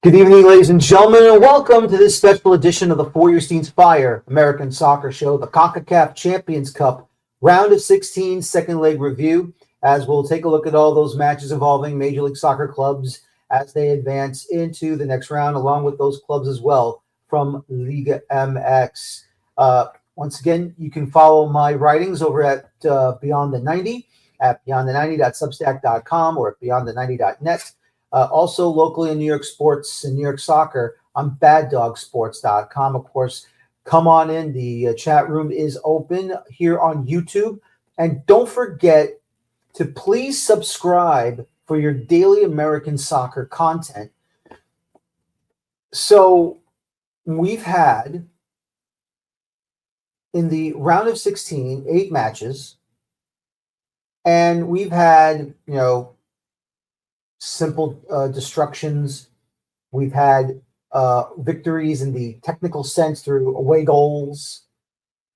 Good evening, ladies and gentlemen, and welcome to this special edition of the Feuerstein's Fire American Soccer Show, the CONCACAF Champions Cup Round of 16 second leg review, as we'll take a look at all those matches involving Major League Soccer clubs as they advance into the next round, along with those clubs as well from Liga MX. Once again, you can follow my writings over at Beyond the 90 at beyondthe90.substack.com or at beyondthe90.net. Also locally in New York sports and New York soccer on baddogsports.com. Of course, come on in. The chat room is open here on YouTube. And don't forget to please subscribe for your daily American soccer content. So we've had, in the round of 16, 8 matches. And we've had, simple destructions. We've had victories in the technical sense through away goals.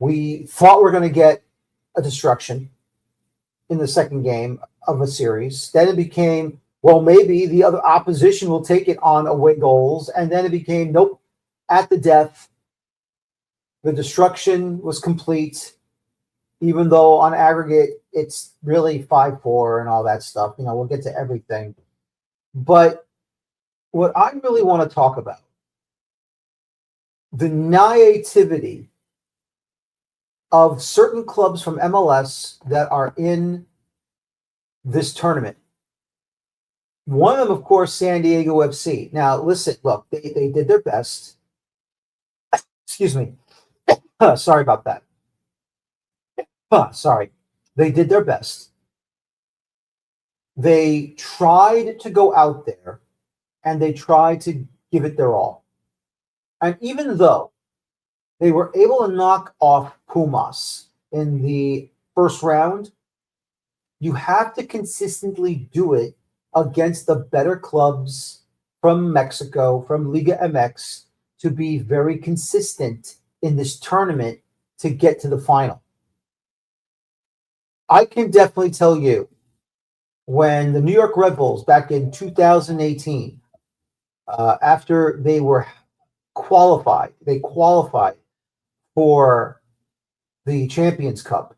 We thought we were going to get a destruction in the second game of a series. Then it became, well, maybe the other opposition will take it on away goals. And then it became, nope, at the death. The destruction was complete, even though on aggregate it's really 5-4 and all that stuff. We'll get to everything. But what I really want to talk about, the naivety of certain clubs from MLS that are in this tournament. One of them, of course, San Diego FC. Now, listen, look, they did their best. Excuse me. Sorry about that. Sorry. They did their best. They tried to go out there and they tried to give it their all. And even though they were able to knock off Pumas in the first round, you have to consistently do it against the better clubs from Mexico, from Liga MX, to be very consistent in this tournament to get to the final. I can definitely tell you, when the New York Red Bulls back in 2018, after they were qualified for the Champions Cup,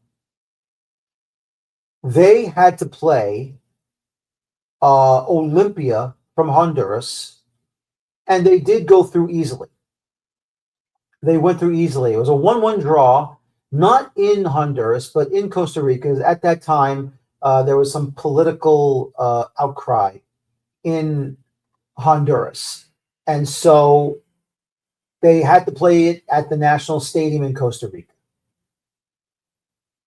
they had to play Olympia from Honduras, and they did go through easily. They went through easily. It was a 1-1 draw, not in Honduras, but in Costa Rica. At that time, there was some political outcry in Honduras. And so they had to play it at the National Stadium in Costa Rica.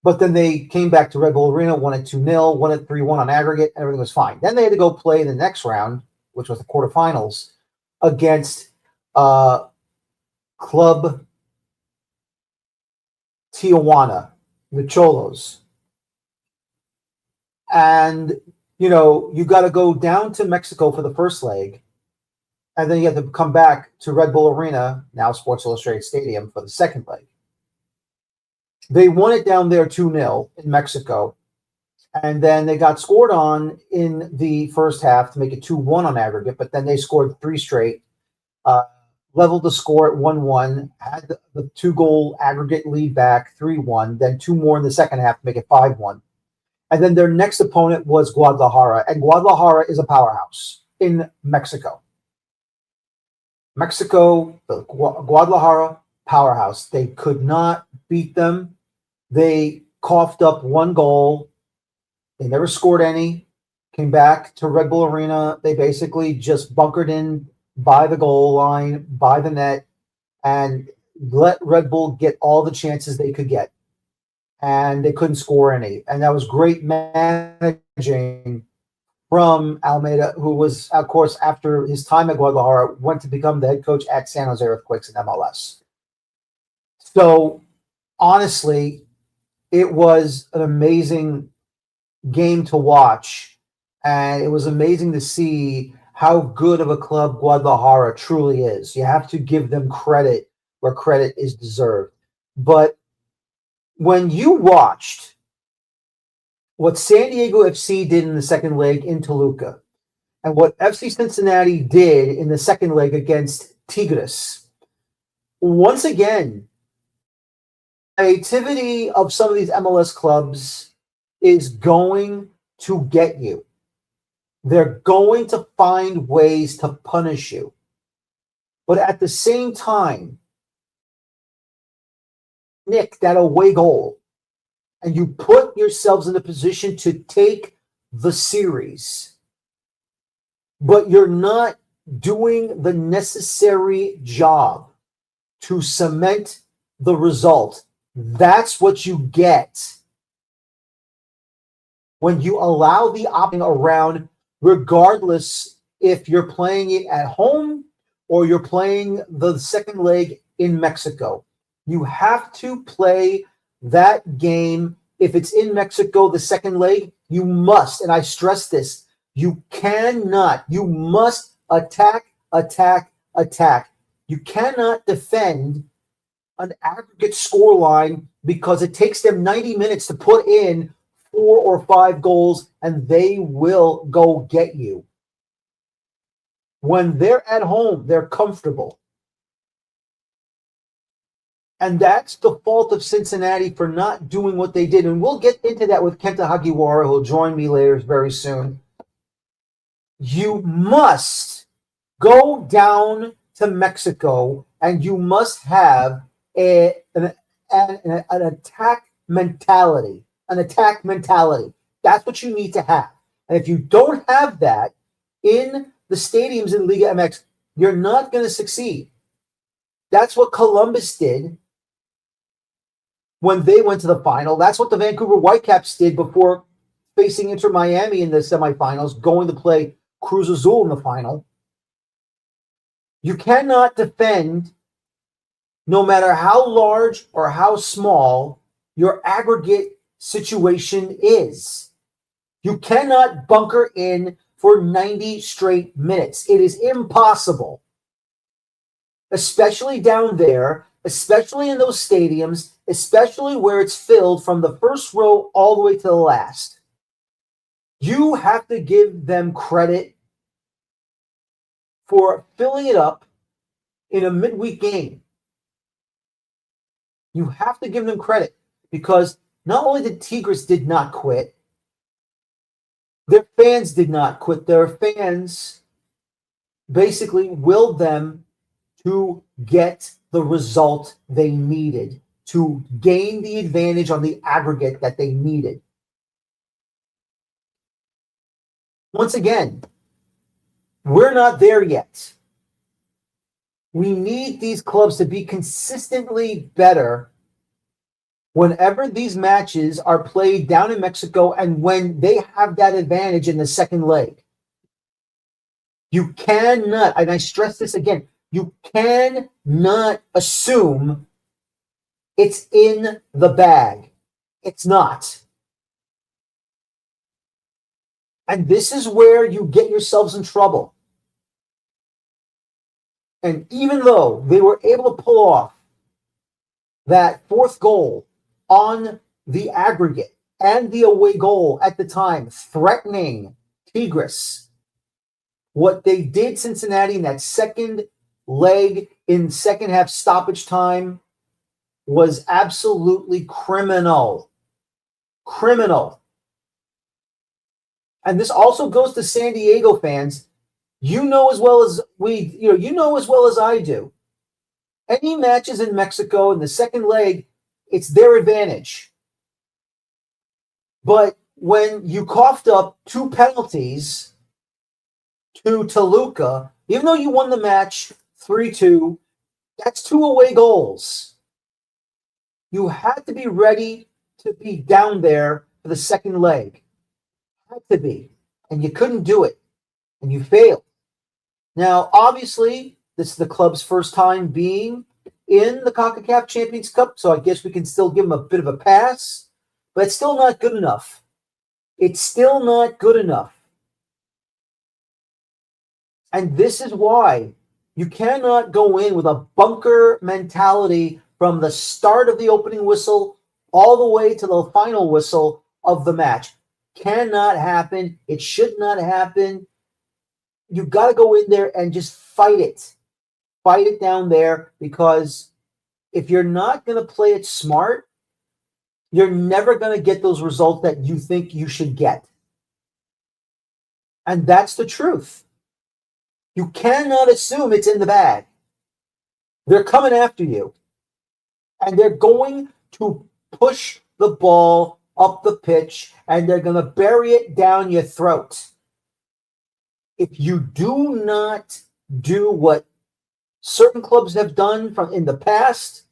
But then they came back to Red Bull Arena, won it 2-0, won it 3-1 on aggregate, and everything was fine. Then they had to go play the next round, which was the quarterfinals, against Club Tijuana, the Cholos. And, you got to go down to Mexico for the first leg, and then you have to come back to Red Bull Arena, now Sports Illustrated Stadium, for the second leg. They won it down there 2-0 in Mexico, and then they got scored on in the first half to make it 2-1 on aggregate, but then they scored 3 straight, leveled the score at 1-1, had the 2-goal aggregate lead back, 3-1, then 2 more in the second half to make it 5-1. And then their next opponent was Guadalajara, and Guadalajara is a powerhouse in Mexico. The Guadalajara powerhouse. They could not beat them. They coughed up 1 goal. They never scored any. Came back to Red Bull Arena. They basically just bunkered in by the goal line, by the net, and let Red Bull get all the chances they could get. And they couldn't score any. And that was great managing from Almeida, who was, of course, after his time at Guadalajara, went to become the head coach at San Jose Earthquakes in MLS. So, honestly, it was an amazing game to watch. And it was amazing to see how good of a club Guadalajara truly is. You have to give them credit where credit is deserved. But when you watched what San Diego FC did in the second leg in Toluca, And what FC Cincinnati did in the second leg against Tigres, once again, creativity of some of these MLS clubs is going to get you. They're going to find ways to punish you. But at the same time, nick that away goal, and you put yourselves in a position to take the series, but you're not doing the necessary job to cement the result. That's what you get when you allow the option around, regardless if you're playing it at home or you're playing the second leg in Mexico. You have to play that game. If it's in Mexico, the second leg, you must, and I stress this, you must attack. You cannot defend an aggregate scoreline because it takes them 90 minutes to put in 4 or 5 goals, and they will go get you. When they're at home, they're comfortable. And that's the fault of Cincinnati for not doing what they did. And we'll get into that with Kenta Hagiwara, who'll join me later very soon. You must go down to Mexico and you must have an attack mentality. An attack mentality. That's what you need to have. And if you don't have that in the stadiums in Liga MX, you're not going to succeed. That's what Columbus did when they went to the final. That's what the Vancouver Whitecaps did before facing Inter Miami in the semifinals, going to play Cruz Azul in the final. You cannot defend, no matter how large or how small your aggregate situation is. You cannot bunker in for 90 straight minutes. It is impossible. Especially down there, especially in those stadiums, especially where it's filled from the first row all the way to the last. You have to give them credit for filling it up in a midweek game. You have to give them credit because not only did Tigres did not quit, their fans did not quit. Their fans basically willed them to get the result they needed, to gain the advantage on the aggregate that they needed. Once again, we're not there yet. We need these clubs to be consistently better whenever these matches are played down in Mexico and when they have that advantage in the second leg. You cannot, and I stress this again, you cannot assume it's in the bag. It's not. And this is where you get yourselves in trouble. And even though they were able to pull off that fourth goal on the aggregate and the away goal at the time, threatening Tigres, what they did Cincinnati in that second leg in second half stoppage time was absolutely criminal. Criminal. And this also goes to San Diego fans. You know as well as I do. Any matches in Mexico in the second leg, it's their advantage. But when you coughed up 2 penalties to Toluca, even though you won the match 3-2, that's 2 away goals. You had to be ready to be down there for the second leg. Had to be. And you couldn't do it. And you failed. Now, obviously, this is the club's first time being in the CONCACAF Champions Cup, so I guess we can still give them a bit of a pass, but it's still not good enough. It's still not good enough. And this is why you cannot go in with a bunker mentality from the start of the opening whistle all the way to the final whistle of the match. Cannot happen. It should not happen. you got to go in there and just fight it down there, because if you're not going to play it smart, you're never going to get those results that you think you should get. And that's the truth. You cannot assume it's in the bag. They're coming after you. And they're going to push the ball up the pitch, and they're going to bury it down your throat. If you do not do what certain clubs have done from in the past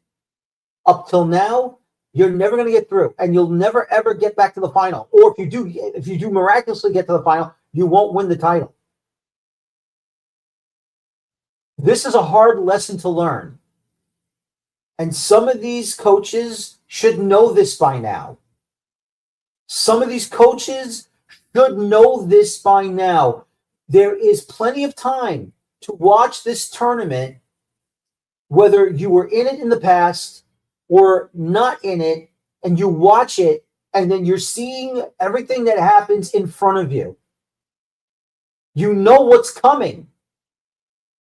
up till now, you're never going to get through, and you'll never ever get back to the final. Or if you do miraculously get to the final, you won't win the title. This is a hard lesson to learn. And some of these coaches should know this by now. Some of these coaches should know this by now. There is plenty of time to watch this tournament, whether you were in it in the past or not in it, and you watch it, and then you're seeing everything that happens in front of you. You know what's coming.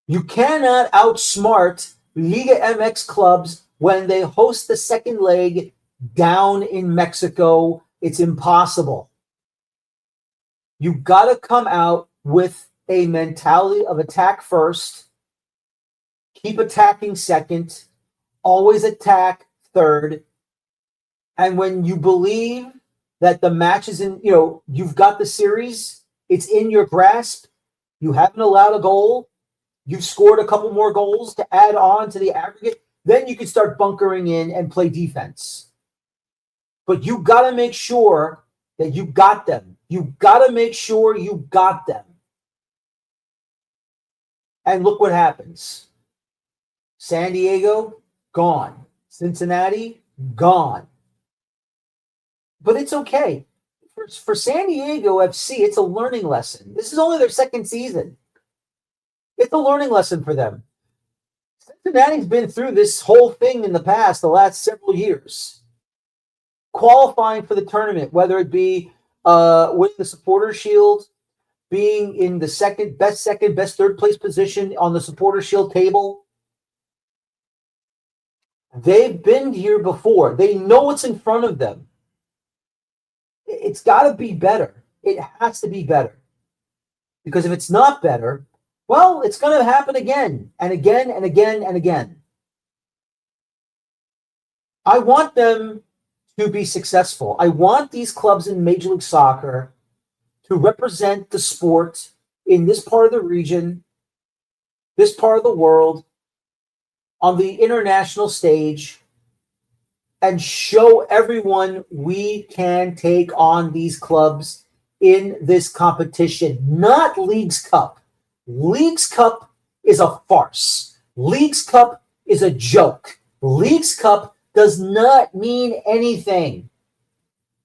You cannot outsmart Liga MX clubs when they host the second leg down in Mexico. It's impossible. You got to come out with a mentality of attack first, keep attacking second, always attack third. And when you believe that the match is in, you've got the series, it's in your grasp, you haven't allowed a goal, you've scored a couple more goals to add on to the aggregate, then you can start bunkering in and play defense. But you got to make sure that you got them. You got to make sure you got them. And look what happens. San Diego, gone. Cincinnati, gone. But it's okay. For San Diego FC, it's a learning lesson. This is only their second season. It's a learning lesson for them. Cincinnati's been through this whole thing in the past, the last several years. Qualifying for the tournament, whether it be winning the Supporter Shield, being in the second, best third place position on the Supporter Shield table. They've been here before. They know what's in front of them. It's got to be better. It has to be better. Because if it's not better, well, it's going to happen again and again and again and again. I want them to be successful. I want these clubs in Major League Soccer to represent the sport in this part of the region, this part of the world, on the international stage, and show everyone we can take on these clubs in this competition. Not Leagues Cup. Leagues Cup is a farce. Leagues Cup is a joke. Leagues Cup does not mean anything.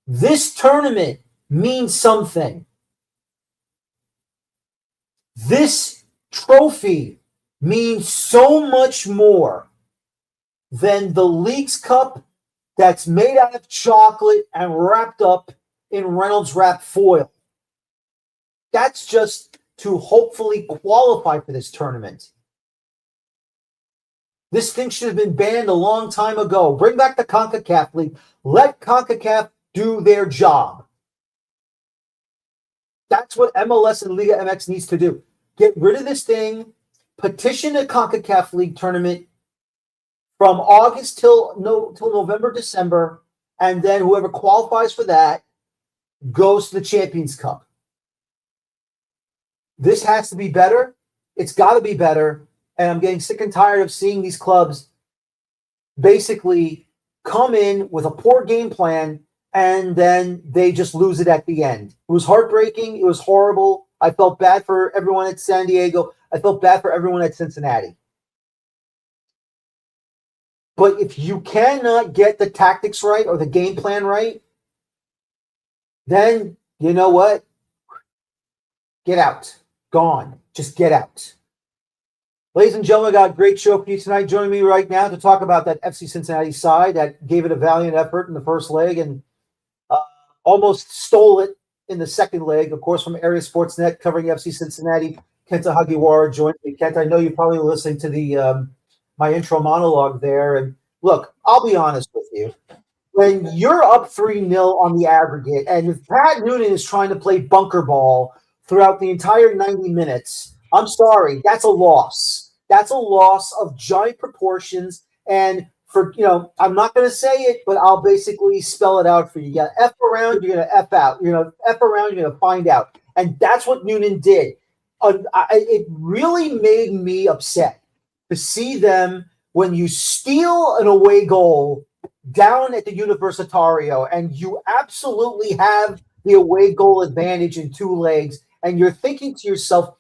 This tournament means something. This trophy means so much more than the Leagues Cup that's made out of chocolate and wrapped up in Reynolds wrap foil. That's just to hopefully qualify for this tournament. This thing should have been banned a long time ago. Bring back the CONCACAF League. Let CONCACAF do their job. That's what MLS and Liga MX needs to do. Get rid of this thing. Petition a CONCACAF League tournament from August till November, December, and then whoever qualifies for that goes to the Champions Cup. This has to be better. It's got to be better. And I'm getting sick and tired of seeing these clubs basically come in with a poor game plan and then they just lose it at the end. It was heartbreaking. It was horrible. I felt bad for everyone at San Diego. I felt bad for everyone at Cincinnati. But if you cannot get the tactics right or the game plan right, then you know what? Get out. Gone. Just get out. Ladies and gentlemen, I got a great show for you tonight. Joining me right now to talk about that FC Cincinnati side that gave it a valiant effort in the first leg and almost stole it in the second leg, of course, from Area Sportsnet covering FC Cincinnati, Kenta Hagiwara joins me. Kenta, I know you're probably listening to the my intro monologue there. And look, I'll be honest with you. When you're up 3-0 on the aggregate, and if Pat Noonan is trying to play bunker ball throughout the entire 90 minutes, I'm sorry, that's a loss. That's a loss of giant proportions. And I'm not going to say it, but I'll basically spell it out for you. You got F around, you're going to F out. You're going to F around, you're going to find out. And that's what Noonan did. It really made me upset to see them when you steal an away goal down at the Universitario and you absolutely have the away goal advantage in 2 legs, and you're thinking to yourself,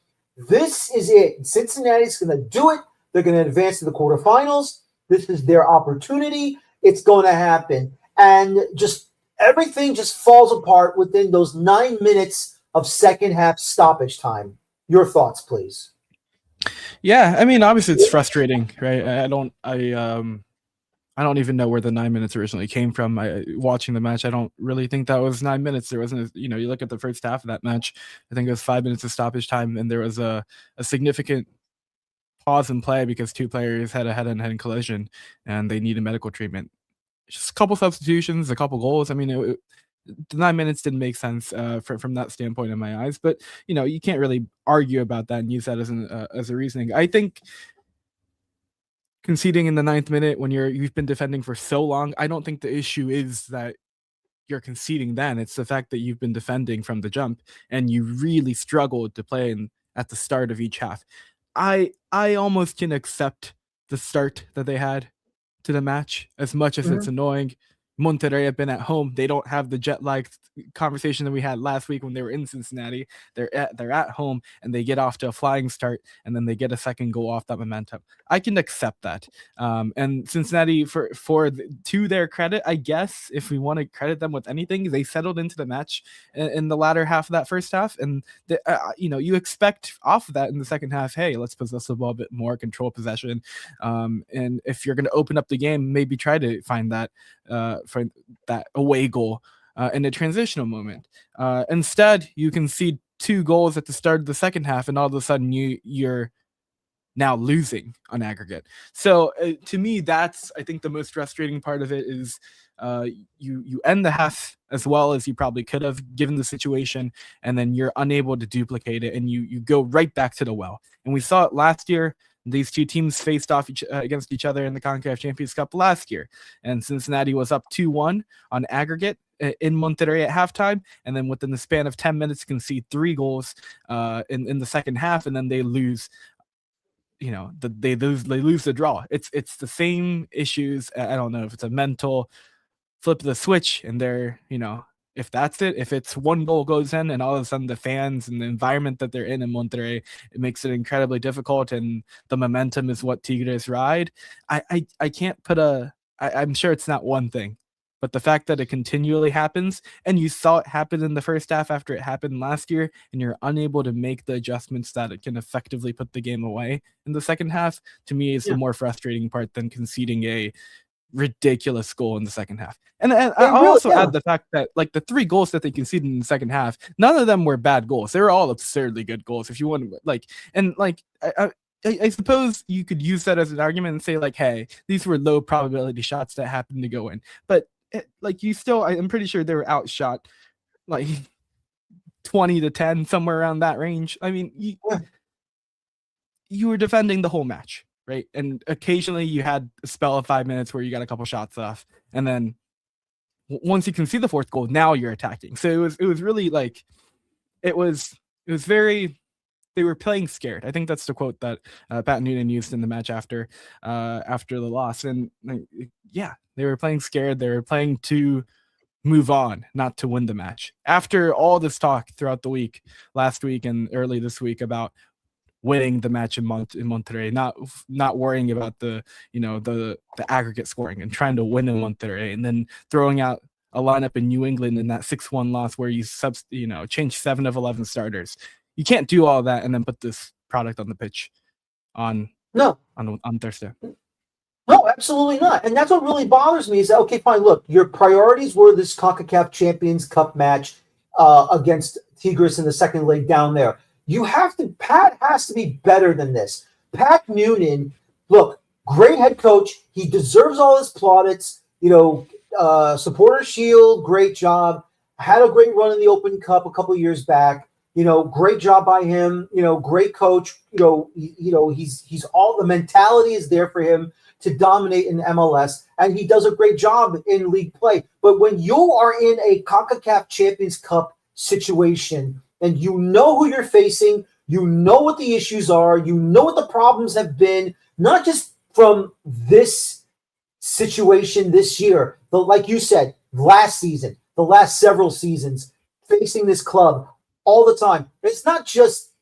this is it. Cincinnati's going to do it. They're going to advance to the quarterfinals. This is their opportunity. It's going to happen. And just everything just falls apart within those 9 minutes of second half stoppage time. Your thoughts, please. Yeah, I mean, obviously it's frustrating, right? I don't even know where the 9 minutes originally came from. Watching the match, I don't really think that was 9 minutes. There wasn't, you look at the first half of that match, I think it was 5 minutes of stoppage time, and there was a significant pause in play because 2 players had a head-on-head collision, and they needed medical treatment. Just a couple substitutions, a couple goals. I mean, the 9 minutes didn't make sense from that standpoint in my eyes, but you can't really argue about that and use that as a reasoning. I think conceding in the 9th minute when you've been defending for so long, I don't think the issue is that you're conceding then. It's the fact that you've been defending from the jump and you really struggled to play at the start of each half. I almost can accept the start that they had to the match, as much as it's annoying. Monterrey have been at home. They don't have the jet lag conversation that we had last week when they were in Cincinnati. They're at home and they get off to a flying start, and then they get a second goal off that momentum. I can accept that. And Cincinnati, to their credit, I guess, if we want to credit them with anything, they settled into the match in the latter half of that first half. And you expect off of that in the second half, hey, let's possess the ball a bit more, control possession. And if you're going to open up the game, maybe try to find that for that away goal in a transitional moment. Instead, you concede 2 goals at the start of the second half, and all of a sudden you're now losing on aggregate. So to me, that's, I think, the most frustrating part of it is you end the half as well as you probably could have given the situation, and then you're unable to duplicate it, and you go right back to the well. And we saw it last year. These 2 teams faced off against each other in the CONCACAF Champions Cup last year, and Cincinnati was up 2-1 on aggregate in Monterrey at halftime, and then within the span of 10 minutes concede 3 goals in the second half, and then they lose. They lose the draw. It's the same issues. I don't know if it's a mental flip of the switch, and they're if that's it, if it's 1 goal goes in and all of a sudden the fans and the environment that they're in Monterrey, it makes it incredibly difficult, and the momentum is what Tigres ride. I can't put I'm sure it's not one thing, but the fact that it continually happens, and you saw it happen in the first half after it happened last year, and you're unable to make the adjustments that it can effectively put the game away in the second half, to me is the more frustrating part than conceding a ridiculous goal in the second half. And I also add the fact that the 3 goals that they conceded in the second half, none of them were bad goals. They were all absurdly good goals. If you want I suppose you could use that as an argument and say hey, these were low probability shots that happened to go in. But I'm pretty sure they were outshot 20-10, somewhere around that range. I mean, you were defending the whole match, right? And occasionally you had a spell of 5 minutes where you got a couple shots off, and then once you can see the 4th goal, now you're attacking. So it was really it was very, they were playing scared. I think that's the quote that Pat Noonan used in the match after the loss. And they were playing scared. They were playing to move on, not to win the match. After all this talk throughout the week, last week and early this week, about winning the match in Monterrey, not worrying about the aggregate scoring and trying to win in Monterrey, and then throwing out a lineup in New England in that 6-1 loss where you change 7 of 11 starters. You can't do all that and then put this product on the pitch on Thursday. No, absolutely not. And that's what really bothers me is that, okay, fine, look, your priorities were this CONCACAF Champions Cup match against Tigres in the second leg down there. Pat has to be better than this. Pat Noonan, look, great head coach. He deserves all his plaudits. Supporter Shield, great job. Had a great run in the Open Cup a couple years back. Great job by him. Great coach. He's all the mentality is there for him to dominate in MLS, and he does a great job in league play. But when you are in a CONCACAF Champions Cup situation and you know who you're facing, you know what the issues are, you know what the problems have been, not just from this situation this year, but like you said, last season, the last several seasons, facing this club all the time. It's not just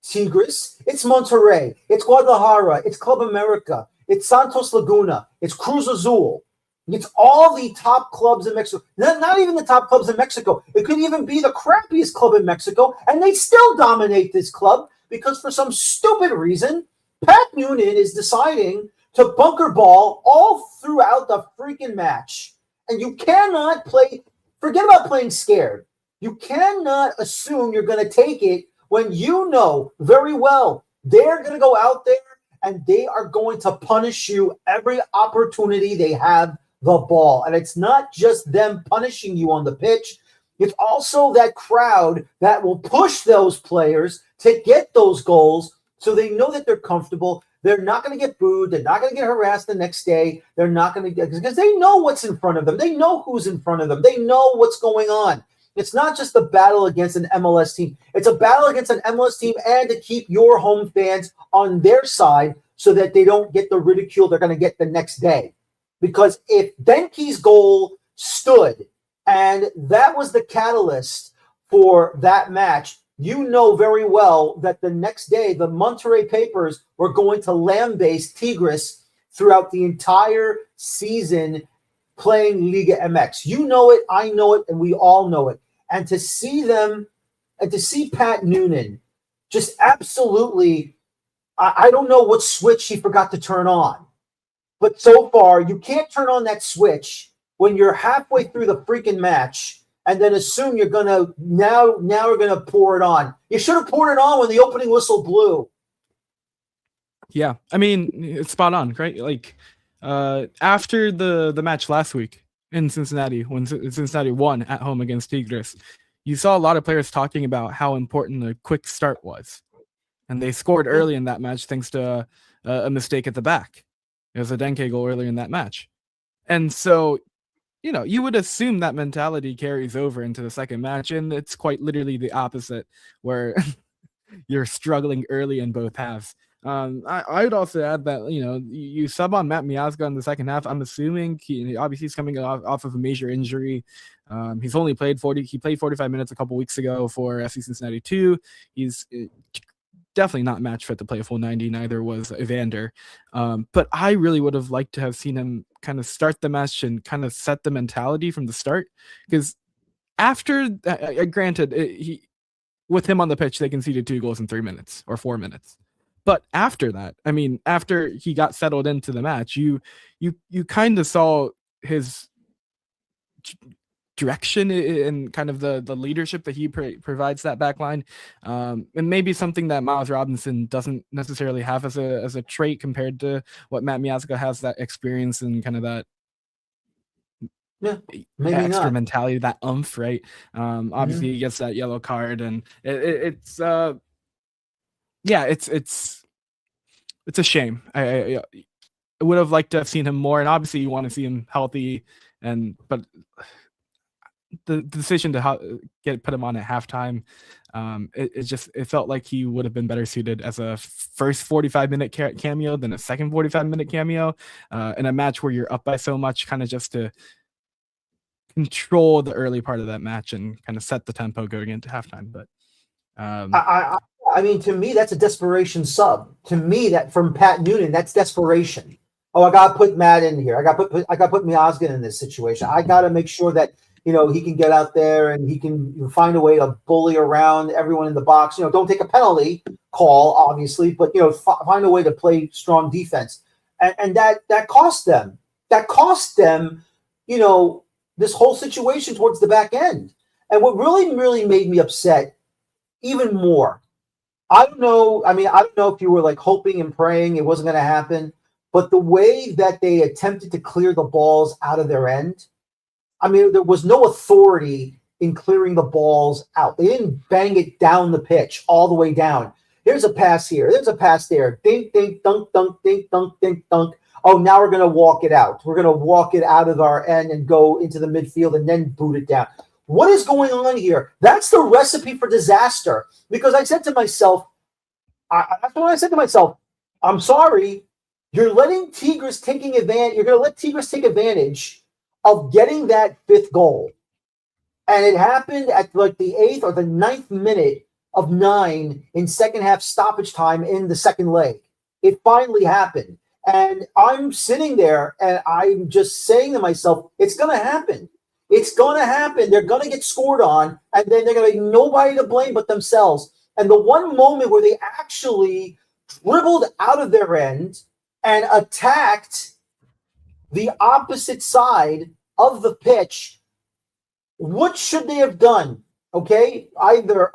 Tigres, it's Monterrey, it's Guadalajara, it's Club America, it's Santos Laguna, it's Cruz Azul. It's all the top clubs in Mexico. Not even the top clubs in Mexico. It could even be the crappiest club in Mexico, and they still dominate this club because for some stupid reason, Pat Noonan is deciding to bunker ball all throughout the freaking match. And you cannot forget about playing scared. You cannot assume you're going to take it when you know very well they're going to go out there and they are going to punish you every opportunity they have the ball. And it's not just them punishing you on the pitch. It's also that crowd that will push those players to get those goals so they know that they're comfortable. They're not going to get booed. They're not going to get harassed the next day. They're not going to get, because they know what's in front of them. They know who's in front of them. They know what's going on. It's not just a battle against an MLS team. It's a battle against an MLS team and to keep your home fans on their side so that they don't get the ridicule they're going to get the next day. Because if Benke's goal stood and that was the catalyst for that match, you know very well that the next day the Monterrey papers were going to lambaste Tigres throughout the entire season playing Liga MX. You know it, I know it, and we all know it. And to see them, and to see Pat Noonan just absolutely, I don't know what switch he forgot to turn on. But so far, you can't turn on that switch when you're halfway through the freaking match and then assume you're going to, now we're going to pour it on. You should have poured it on when the opening whistle blew. Yeah, I mean, it's spot on, right? Like, after the match last week in Cincinnati, when Cincinnati won at home against Tigres, you saw a lot of players talking about how important the quick start was. And they scored early in that match thanks to a mistake at the back. It was a Denke goal earlier in that match. And so, you would assume that mentality carries over into the second match, and it's quite literally the opposite, where you're struggling early in both halves. I would also add that, you sub on Matt Miazga in the second half. I'm assuming he's coming off of a major injury. He's only played 45 minutes a couple weeks ago for FC Cincinnati 2. He's definitely not match fit to play a full 90. Neither was Evander. But I really would have liked to have seen him kind of start the match and kind of set the mentality from the start. Because after, granted, with him on the pitch, they conceded 2 goals in 3 minutes or 4 minutes. But after that, I mean, after he got settled into the match, you kind of saw his direction and kind of the leadership that he provides that back line, and maybe something that Miles Robinson doesn't necessarily have as a trait compared to what Matt Miazga has, that experience and kind of that maybe extra not. mentality, that oomph, right? Obviously he gets that yellow card, and it's a shame. I would have liked to have seen him more, and obviously you want to see him healthy, but the decision to put him on at halftime, it felt like he would have been better suited as a first 45-minute cameo than a second 45-minute cameo in a match where you're up by so much, kind of just to control the early part of that match and kind of set the tempo going into halftime. But I mean, to me, that's a desperation sub. To me, that from Pat Noonan, that's desperation. Oh, I got to put Matt in here. I got to put Miazga in this situation. I got to make sure that he can get out there and he can find a way to bully around everyone in the box. Don't take a penalty call, obviously, but find a way to play strong defense. And that cost them. That cost them, this whole situation towards the back end. And what really, really made me upset even more. I don't know. I mean, I don't know if you were like hoping and praying it wasn't going to happen, but the way that they attempted to clear the balls out of their end, I mean, there was no authority in clearing the balls out. They didn't bang it down the pitch all the way down. Here's a pass here. There's a pass there. Dink, dink, dunk, dunk, dink, dunk, dink, dunk. Oh, now we're going to walk it out. We're going to walk it out of our end and go into the midfield and then boot it down. What is going on here? That's the recipe for disaster. Because I said to myself, that's what I said to myself. I'm sorry, you're letting Tigres taking advantage. You're going to let Tigres take advantage of getting that fifth goal, and it happened at like the 8th or the 9th minute of 9 in second half stoppage time in the second leg. It finally happened, and I'm sitting there and I'm just saying to myself, "It's going to happen." It's going to happen. They're going to get scored on, and then they're going to be nobody to blame but themselves. And the one moment where they actually dribbled out of their end and attacked the opposite side of the pitch, what should they have done? Okay, either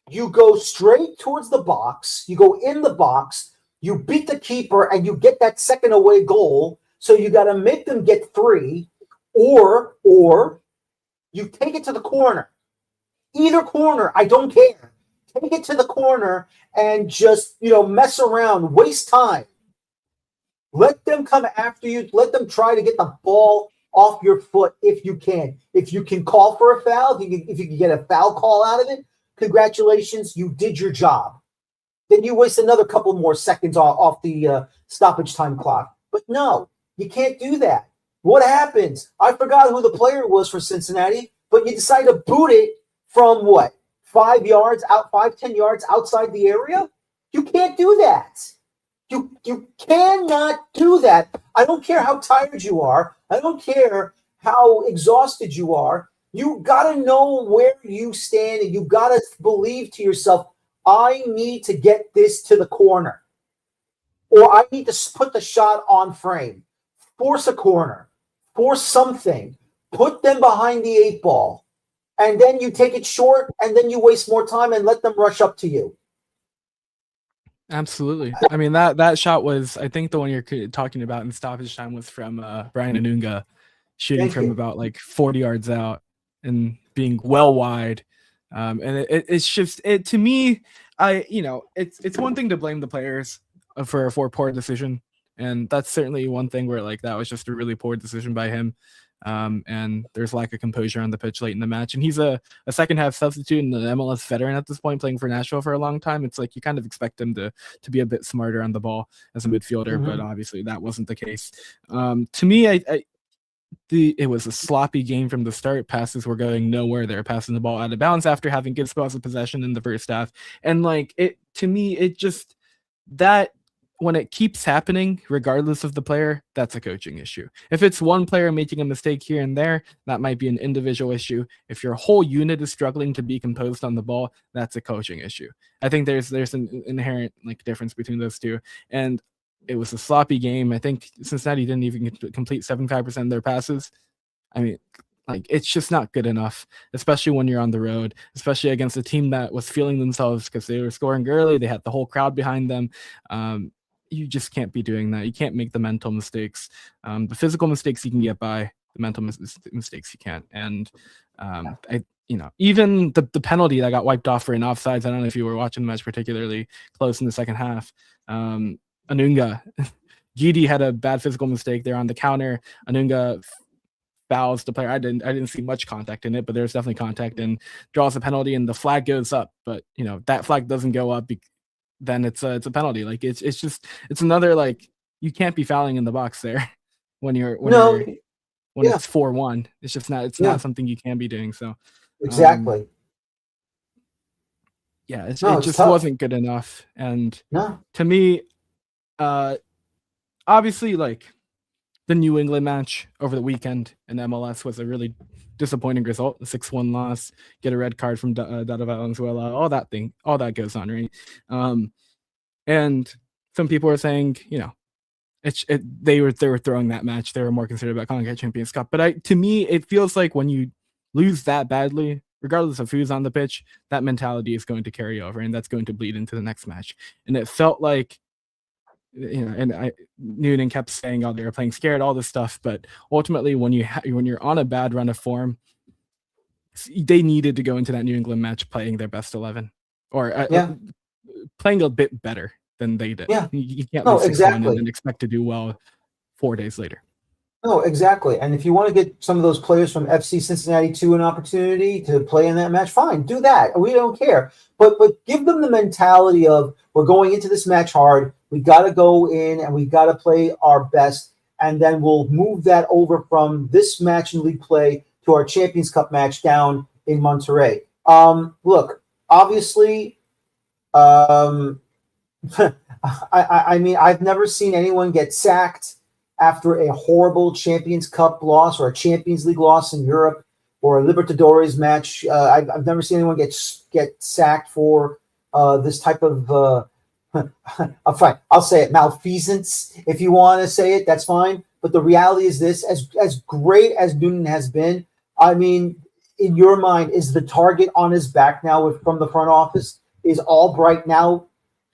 you go straight towards the box, you go in the box, you beat the keeper, and you get that second away goal. So you got to make them get 3. Or you take it to the corner. Either corner, I don't care. Take it to the corner and just, mess around, waste time. Let them come after you. Let them try to get the ball off your foot if you can. If you can call for a foul, if you can get a foul call out of it, congratulations, you did your job. Then you waste another couple more seconds off the stoppage time clock. But no, you can't do that. What happens? I forgot who the player was for Cincinnati, but you decide to boot it from what? 5 yards out, 5-10 yards outside the area? You can't do that. You cannot do that. I don't care how tired you are. I don't care how exhausted you are. You got to know where you stand, and you got to believe to yourself, I need to get this to the corner, or I need to put the shot on frame. Force a corner. Force something. Put them behind the 8 ball. And then you take it short, and then you waste more time and let them rush up to you. Absolutely. I mean, that shot was, I think the one you're talking about in stoppage time was from Brian Anunga shooting from about like 40 yards out and being well wide. And it's just, to me, it's one thing to blame the players for poor decision. And that's certainly one thing where like that was just a really poor decision by him. And there's lack of composure on the pitch late in the match. And he's a second half substitute and an MLS veteran at this point, playing for Nashville for a long time. It's like you kind of expect him to be a bit smarter on the ball as a midfielder, but obviously that wasn't the case. To me, it was a sloppy game from the start. Passes were going nowhere. They were passing the ball out of bounds after having good spells of possession in the first half. And like to me, it just that. When it keeps happening, regardless of the player, that's a coaching issue. If it's one player making a mistake here and there, that might be an individual issue. If your whole unit is struggling to be composed on the ball, that's a coaching issue. I think there's an inherent like difference between those two. And it was a sloppy game. I think Cincinnati didn't even complete 75% of their passes. I mean, like it's just not good enough, especially when you're on the road, especially against a team that was feeling themselves because they were scoring early. They had the whole crowd behind them. You just can't be doing that. You can't make the mental mistakes. The physical mistakes you can get by, the mental mistakes you can't. And even the penalty that got wiped off for an offsides. I don't know if you were watching the match particularly close in the second half. Anunga, Gidi had a bad physical mistake there on the counter. Anunga fouls the player. I didn't see much contact in it, but there's definitely contact, and draws a penalty, and the flag goes up. But that flag doesn't go up. Then it's a penalty. Like it's another, like, you can't be fouling in the box there when it's 4-1. It's just not not something you can be doing. So exactly. It just wasn't good enough. And to me, obviously, like the New England match over the weekend in MLS was a really disappointing result. A 6-1 loss, get a red card from Dada Valenzuela, all that goes on, right? And some people are saying, they were throwing that match. They were more concerned about CONCACAF Champions Cup. But to me, it feels like when you lose that badly, regardless of who's on the pitch, that mentality is going to carry over, and that's going to bleed into the next match. And it felt like, and Noonan kept saying, "Oh, they were playing scared," all this stuff. But ultimately, when you're on a bad run of form, they needed to go into that New England match playing their best 11, or playing a bit better than they did. Yeah. You can't No, lose 6-1 exactly. and then expect to do well 4 days later. No, exactly. And if you want to get some of those players from FC Cincinnati to an opportunity to play in that match, fine, do that. We don't care. But give them the mentality of, we're going into this match hard. We got to go in and we got to play our best. And then we'll move that over from this match in league play to our Champions Cup match down in Monterrey. Look, obviously, I mean, I've never seen anyone get sacked after a horrible Champions Cup loss or a Champions League loss in Europe or a Libertadores match. I've never seen anyone get sacked for this type of fine, I'll say it, malfeasance. If you want to say it, that's fine. But the reality is this: as great as Noonan has been, I mean, in your mind, is the target on his back now from the front office? Is Albright now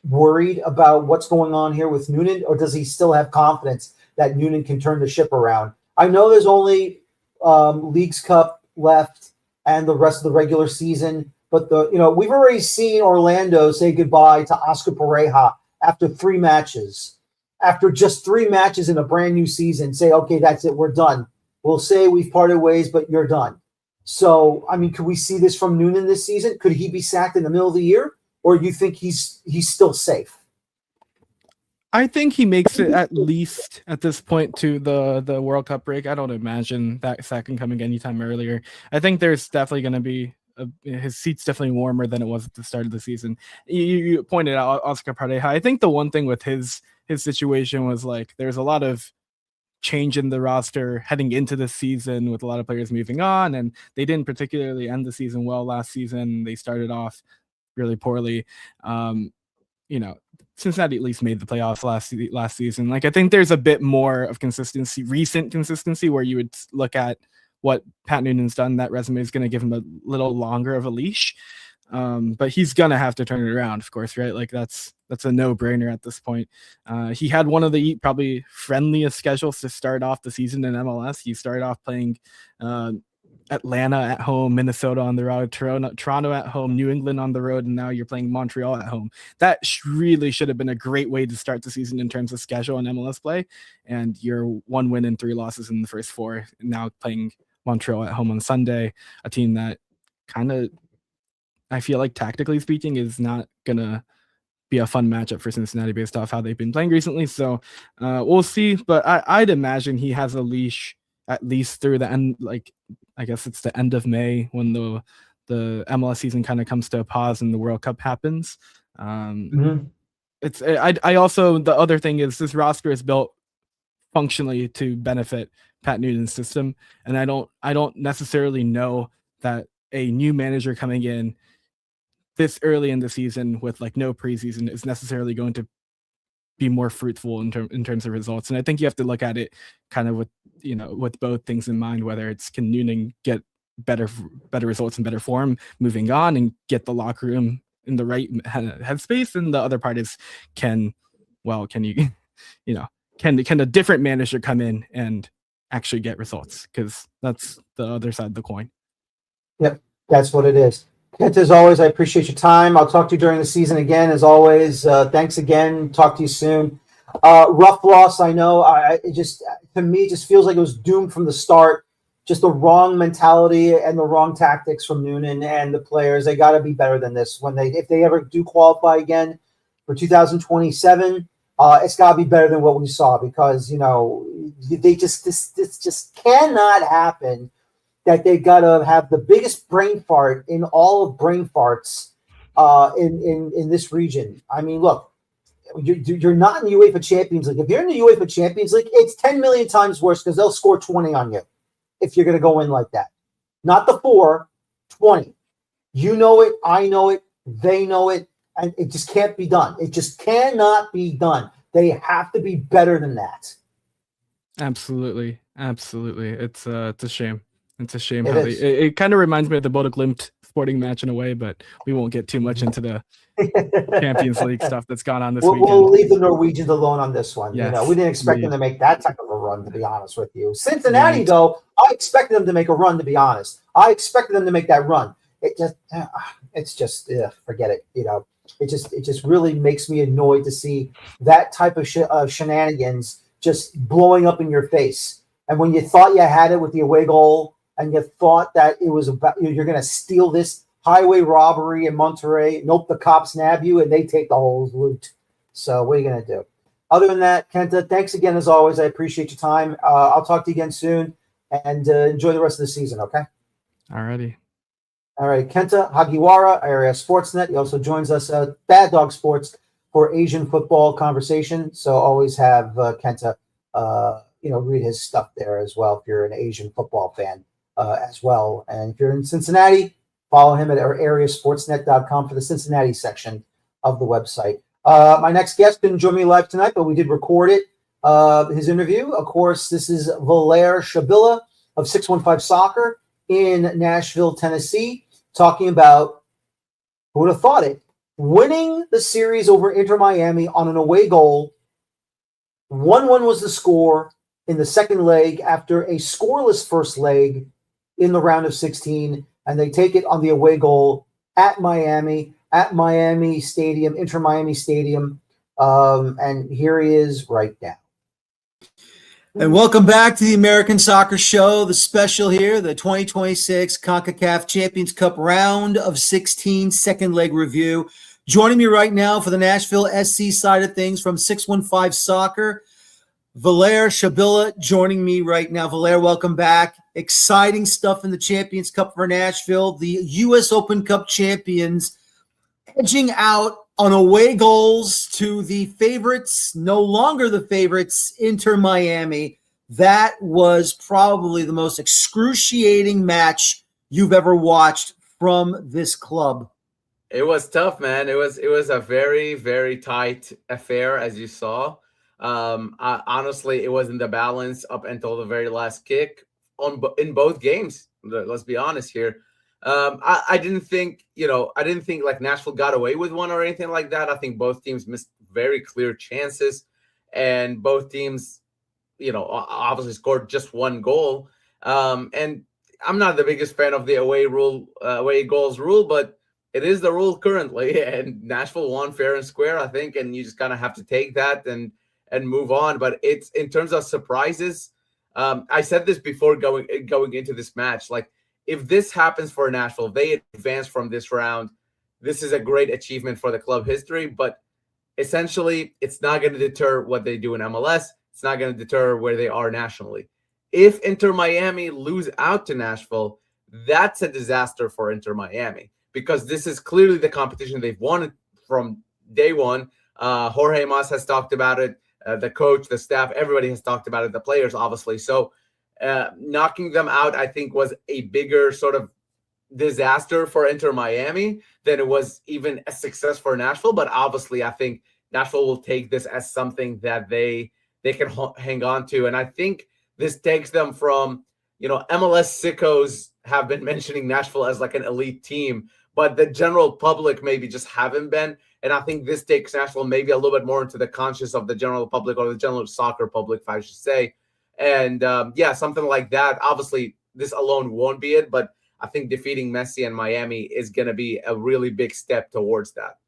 worried about what's going on here with Noonan, or does he still have confidence that Noonan can turn the ship around? I know there's only Leagues Cup left and the rest of the regular season, but we've already seen Orlando say goodbye to Oscar Pareja after 3 matches. After just 3 matches in a brand new season, say, okay, that's it, we're done. We'll say we've parted ways, but you're done. So, I mean, could we see this from Noonan this season? Could he be sacked in the middle of the year? Or do you think he's still safe? I think he makes it at least at this point to the World Cup break. I don't imagine that second coming anytime earlier. I think there's definitely going to be his seat's definitely warmer than it was at the start of the season. You pointed out Oscar Pareja. I think the one thing with his situation was, like, there's a lot of change in the roster heading into the season with a lot of players moving on, and they didn't particularly end the season well last season. They started off really poorly. Cincinnati at least made the playoffs last season. Like, I think there's a bit more of consistency, recent consistency, where you would look at what Pat Noonan's done. That resume is going to give him a little longer of a leash. But he's going to have to turn it around, of course, right? Like, that's a no-brainer at this point. He had one of the probably friendliest schedules to start off the season in MLS. He started off playing Atlanta at home, Minnesota on the road, Toronto at home, New England on the road, and now you're playing Montreal at home. That really should have been a great way to start the season in terms of schedule and MLS play. And you're 1 win and 3 losses in the first 4. Now playing Montreal at home on Sunday, a team that kind of, I feel like, tactically speaking, is not gonna be a fun matchup for Cincinnati based off how they've been playing recently. So we'll see. But I'd imagine he has a leash at least through the end. Like, I guess it's the end of May when the MLS season kind of comes to a pause and the World Cup happens. It's I also, the other thing is, this roster is built functionally to benefit Pat Noonan's system, and I don't necessarily know that a new manager coming in this early in the season with, like, no preseason is necessarily going to be more fruitful in terms of results. And I think you have to look at it kind of with both things in mind, whether it's, can Noonan get better results and better form moving on and get the locker room in the right headspace, and the other part is, can a different manager come in and actually get results, because that's the other side of the coin. Yep, that's what it is. Kent, as always, I appreciate your time. I'll talk to you during the season again, as always. Thanks again. Talk to you soon. Rough loss, I know. To me, it just feels like it was doomed from the start. Just the wrong mentality and the wrong tactics from Noonan and the players. They got to be better than this. If they ever do qualify again for 2027, it's got to be better than what we saw, because this just cannot happen. That they got to have the biggest brain fart in all of brain farts in this region. I mean, look, you're not in the UEFA Champions League. If you're in the UEFA Champions League, it's 10 million times worse, because they'll score 20 on you if you're going to go in like that. Not the 4, 20. You know it. I know it. They know it. And it just can't be done. It just cannot be done. They have to be better than that. Absolutely. It's a shame. It's a shame It how is. it kind of reminds me of the Bodo Glimt Sporting match in a way, but we won't get too much into the Champions League stuff that's gone on this We'll weekend. leave the Norwegians alone on this one. Yes, We didn't expect indeed. them to make that type of a run, to be honest with you. Me Cincinnati, neither. though, I expected them to make a run, to be honest. I expected them to make that run. It's just, forget it. It just really makes me annoyed to see that type of shenanigans just blowing up in your face. And when you thought you had it with the away goal, and you thought that it was about you're going to steal this highway robbery in Monterey. Nope, the cops nab you and they take the whole loot. So what are you going to do? Other than that, Kenta, thanks again as always. I appreciate your time. I'll talk to you again soon, and enjoy the rest of the season, okay? Alrighty. All right, Kenta Hagiwara, area Sportsnet. He also joins us at Bad Dog Sports for Asian football conversation. So always have Kenta, read his stuff there as well if you're an Asian football fan as well. And if you're in Cincinnati, follow him at our areasportsnet.com for the Cincinnati section of the website. My next guest couldn't join me live tonight, but we did record it. His interview, of course, this is Valair Shabilla of 615 Soccer in Nashville, Tennessee, talking about, who would have thought it, winning the series over Inter Miami on an away goal. 1-1 was the score in the second leg after a scoreless first leg in the round of 16, and they take it on the away goal at Miami Stadium, Inter Miami Stadium. And here he is right now. And welcome back to the American Soccer Show, the special here, the 2026 CONCACAF Champions Cup round of 16 second leg review. Joining me right now for the Nashville SC side of things from 615 Soccer, Valair Shabilla joining me right now. Valair, welcome back. Exciting stuff in the Champions Cup for Nashville. The U.S. Open Cup champions edging out on away goals to the favorites, no longer the favorites, Inter Miami. That was probably the most excruciating match you've ever watched from this club. It was tough, man. It was a very, very tight affair, as you saw. Honestly, it was in the balance up until the very last kick in both games. Let's be honest here. I didn't think like Nashville got away with one or anything like that. I think both teams missed very clear chances, and both teams, obviously scored just one goal. And I'm not the biggest fan of the away goals rule, but it is the rule currently, and Nashville won fair and square, I think, and you just kind of have to take that and move on. But it's in terms of surprises. I said this before going into this match, like, if this happens for Nashville, they advance from this round, this is a great achievement for the club history. But essentially, it's not going to deter what they do in MLS. It's not going to deter where they are nationally. If Inter Miami lose out to Nashville, that's a disaster for Inter Miami, because this is clearly the competition they've won from day one. Jorge Mas has talked about it. The coach, the staff, everybody has talked about it. The players, obviously. So knocking them out, I think, was a bigger sort of disaster for Inter Miami than it was even a success for Nashville. But obviously, I think Nashville will take this as something that they can hang on to. And I think this takes them from, MLS sickos have been mentioning Nashville as like an elite team, but the general public maybe just haven't been. And I think this takes Nashville maybe a little bit more into the conscious of the general public, or the general soccer public, if I should say. And something like that. Obviously, this alone won't be it, but I think defeating Messi and Miami is going to be a really big step towards that.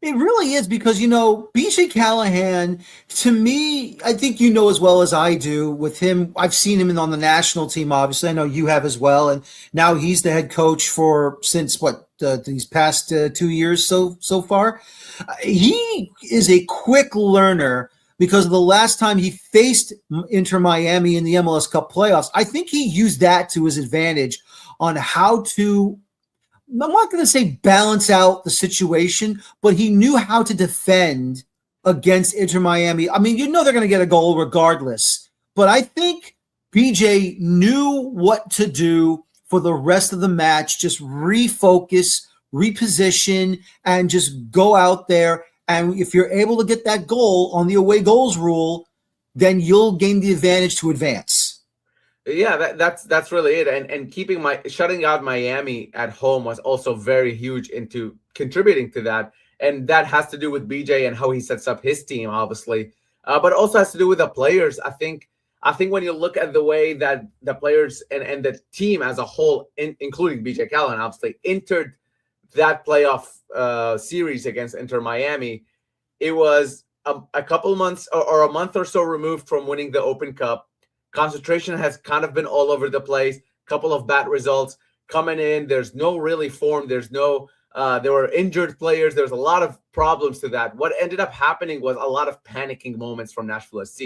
It really is, because, BJ Callahan, to me, I think you know as well as I do with him. I've seen him on the national team, obviously. I know you have as well. And now he's the head coach since these past 2 years so far. He is a quick learner, because the last time he faced Inter Miami in the MLS Cup playoffs, I think he used that to his advantage on how to, I'm not going to say balance out the situation, but he knew how to defend against Inter Miami. I mean, they're going to get a goal regardless. But I think BJ knew what to do for the rest of the match. Just refocus, reposition, and just go out there. And if you're able to get that goal on the away goals rule, then you'll gain the advantage to advance. Yeah, that's really it. And shutting out Miami at home was also very huge into contributing to that. And that has to do with BJ and how he sets up his team, obviously. But also has to do with the players. I think when you look at the way that the players and the team as a whole, including BJ Callahan, obviously entered that playoff series against Inter Miami, it was a couple months or a month or so removed from winning the Open Cup. Concentration has kind of been all over the place. Couple of bad results coming in. There's no really form. There were injured players. There's a lot of problems to that. What ended up happening was a lot of panicking moments from Nashville SC.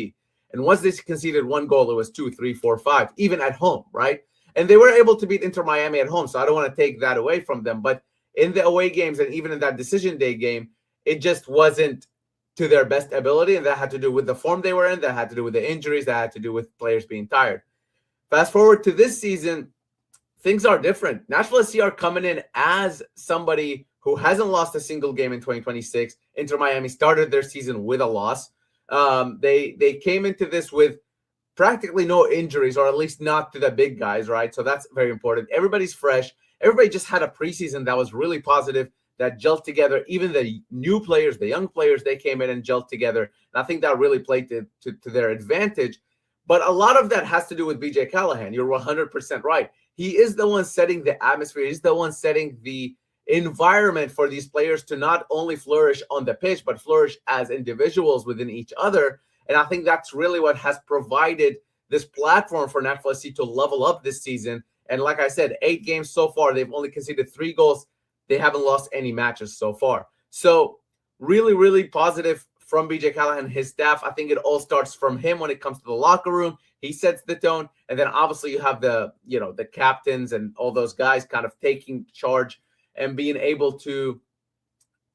And once they conceded one goal, it was 2, 3, 4, 5, even at home, right? And they were able to beat Inter Miami at home. So I don't want to take that away from them. But in the away games and even in that decision day game, it just wasn't to their best ability, and that had to do with the form they were in, that had to do with the injuries, that had to do with players being tired. Fast forward to this season, things are different. Nashville SC are coming in as somebody who hasn't lost a single game in 2026. Inter Miami started their season with a loss. They came into this with practically no injuries, or at least not to the big guys, right? So that's very important. Everybody's fresh. Everybody just had a preseason that was really positive, that gelled together. Even the new players, the young players, they came in and gelled together. And I think that really played to their advantage. But a lot of that has to do with BJ Callahan. You're 100% right. He is the one setting the atmosphere. He's the one setting the environment for these players to not only flourish on the pitch, but flourish as individuals within each other. And I think that's really what has provided this platform for Nashville SC to level up this season. And like I said, 8 games so far, they've only conceded 3 goals. They haven't lost any matches so far. So really, really positive from BJ Callahan and his staff. I think it all starts from him when it comes to the locker room. He sets the tone. And then obviously you have the captains and all those guys kind of taking charge and being able to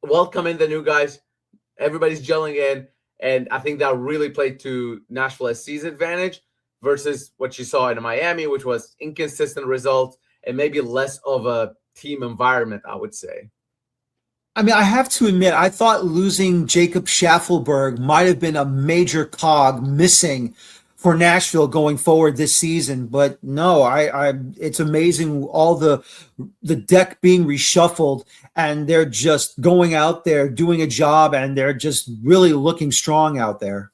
welcome in the new guys. Everybody's gelling in. And I think that really played to Nashville SC's advantage versus what you saw in Miami, which was inconsistent results and maybe less of a team environment, I would say. I mean, I have to admit, I thought losing Jacob Schaffelberg might have been a major cog missing for Nashville going forward this season, but no, it's amazing all the deck being reshuffled, and they're just going out there doing a job, and they're just really looking strong out there.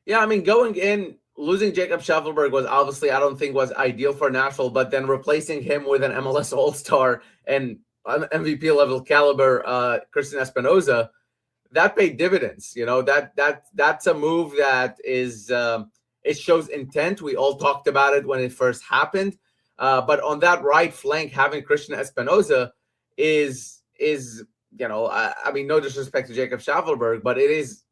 Yeah, I mean, going in, losing Jacob Schaffelberg was obviously, I don't think, was ideal for Nashville, but then replacing him with an MLS All-Star and an MVP level caliber Christian Espinoza, that paid dividends. That's a move that is it shows intent. We all talked about it when it first happened, but on that right flank, having Christian Espinoza is I mean, no disrespect to Jacob Schaffelberg, but it is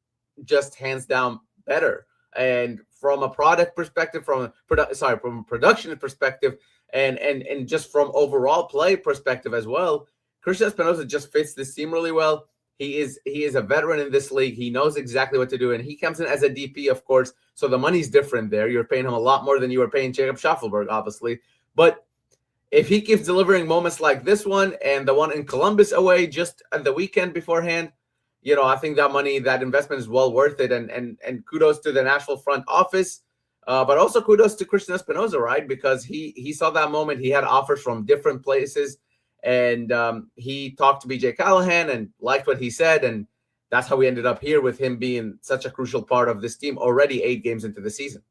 just hands down better. And from a product perspective, from a production perspective, and just from overall play perspective as well, Christian Espinoza just fits this team really well. He is a veteran in this league. He knows exactly what to do, and he comes in as a DP, of course, so the money's different there. You're paying him a lot more than you were paying Jacob Schaffelberg, obviously. But if he keeps delivering moments like this one and the one in Columbus away just at the weekend beforehand, I think that money, that investment is well worth it. And kudos to the Nashville front office, but also kudos to Christian Espinoza, right? Because he saw that moment. He had offers from different places, and he talked to BJ Callahan and liked what he said. And that's how we ended up here with him being such a crucial part of this team already 8 games into the season.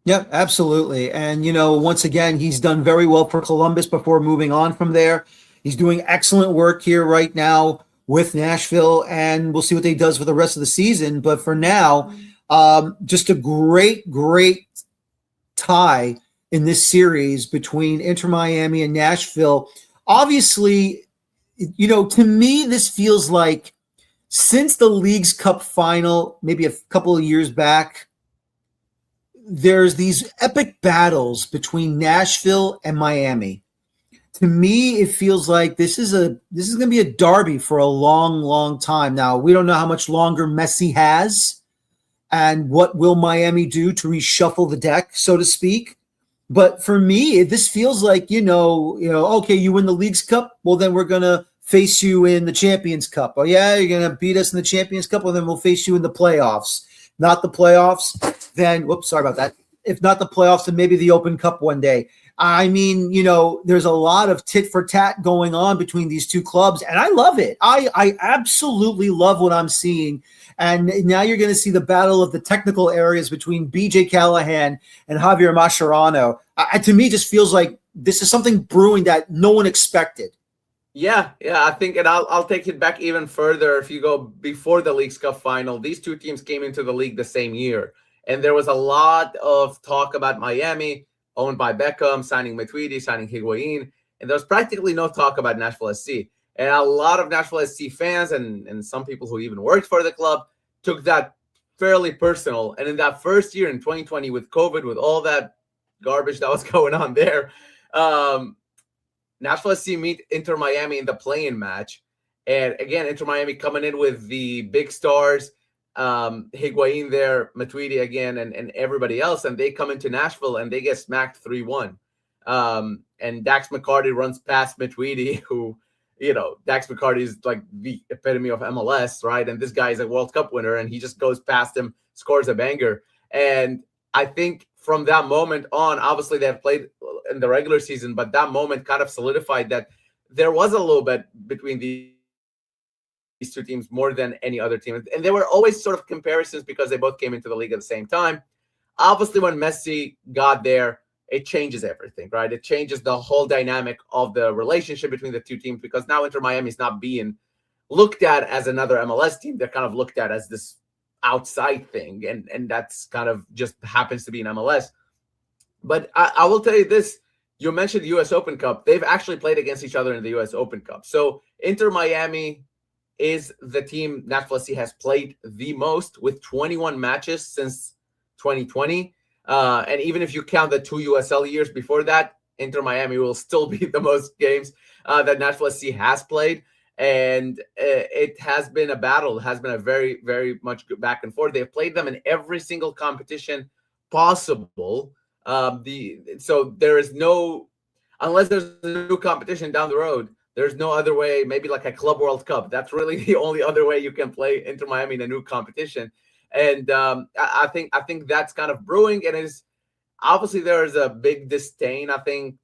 Yeah, absolutely. And, once again, he's done very well for Columbus before moving on from there. He's doing excellent work here right now with Nashville, and we'll see what he does for the rest of the season. But for now, just a great tie in this series between Inter Miami and Nashville. Obviously, to me, this feels like since the League's Cup final, maybe a couple of years back, there's these epic battles between Nashville and Miami. To me, it feels like this is going to be a derby for a long, long time. Now, we don't know how much longer Messi has and what will Miami do to reshuffle the deck, so to speak. But for me, this feels like, okay, you win the League's Cup, well, then we're going to face you in the Champions Cup. Oh, yeah, you're going to beat us in the Champions Cup, well, then we'll face you in the playoffs. Not the playoffs, then, whoops, sorry about that. if not the playoffs, then maybe the Open Cup one day. I mean, there's a lot of tit for tat going on between these two clubs, and I love it. I absolutely love what I'm seeing. And now you're going to see the battle of the technical areas between BJ Callahan and Javier Mascherano. To me, it just feels like this is something brewing that no one expected. Yeah, I think, and I'll take it back even further. If you go before the Leagues Cup final, these two teams came into the league the same year, and there was a lot of talk about Miami, owned by Beckham, signing Matuidi, signing Higuain, and there was practically no talk about Nashville SC. And a lot of Nashville SC fans and some people who even worked for the club took that fairly personal. And in that first year in 2020 with COVID, with all that garbage that was going on there, Nashville SC meet Inter Miami in the play-in match. And again, Inter Miami coming in with the big stars, Higuain there, Matuidi again, and everybody else. And they come into Nashville and they get smacked 3-1. And Dax McCarty runs past Matuidi, who, Dax McCarty is like the epitome of MLS, right? And this guy is a World Cup winner, and he just goes past him, scores a banger. And I think from that moment on, obviously they have played in the regular season, but that moment kind of solidified that there was a little bit between these two teams more than any other team. And there were always sort of comparisons because they both came into the league at the same time. Obviously, when Messi got there, it changes everything, right? It changes the whole dynamic of the relationship between the two teams, because now Inter Miami is not being looked at as another MLS team. They're kind of looked at as this outside thing, and that's kind of just happens to be in MLS. But I will tell you this. You mentioned the U.S. Open Cup. They've actually played against each other in the U.S. Open Cup. So Inter Miami is the team Nashville SC has played the most, with 21 matches since 2020. And even if you count the 2 USL years before that, Inter Miami will still be the most games that Nashville SC has played. And it has been a battle. It has been a very, very much back and forth. They've played them in every single competition possible. So there is no, unless there's a new competition down the road, there's no other way, maybe like a Club World Cup. That's really the only other way you can play Inter Miami in a new competition. And I think that's kind of brewing. And it's obviously there is a big disdain, I think,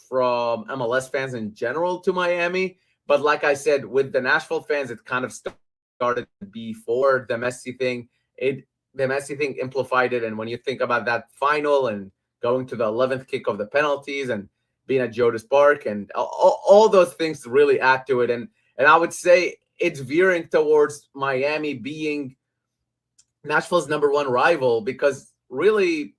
from MLS fans in general to Miami. But like I said, with the Nashville fans, it kind of started before the Messi thing. The Messi thing amplified it. And when you think about that final and going to the 11th kick of the penalties and being at Geodis Park and all those things really add to it. And I would say it's veering towards Miami being Nashville's number one rival, because really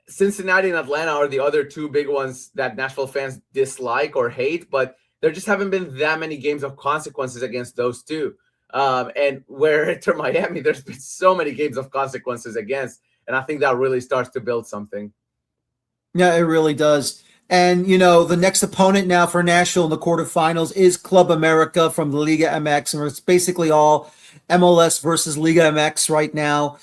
Cincinnati and Atlanta are the other two big ones that Nashville fans dislike or hate, but there just haven't been that many games of consequences against those two. And where Inter Miami, there's been so many games of consequences against, and I think that really starts to build something. Yeah, it really does. And, the next opponent now for Nashville in the quarterfinals is Club America from the Liga MX. And it's basically all MLS versus Liga MX right now.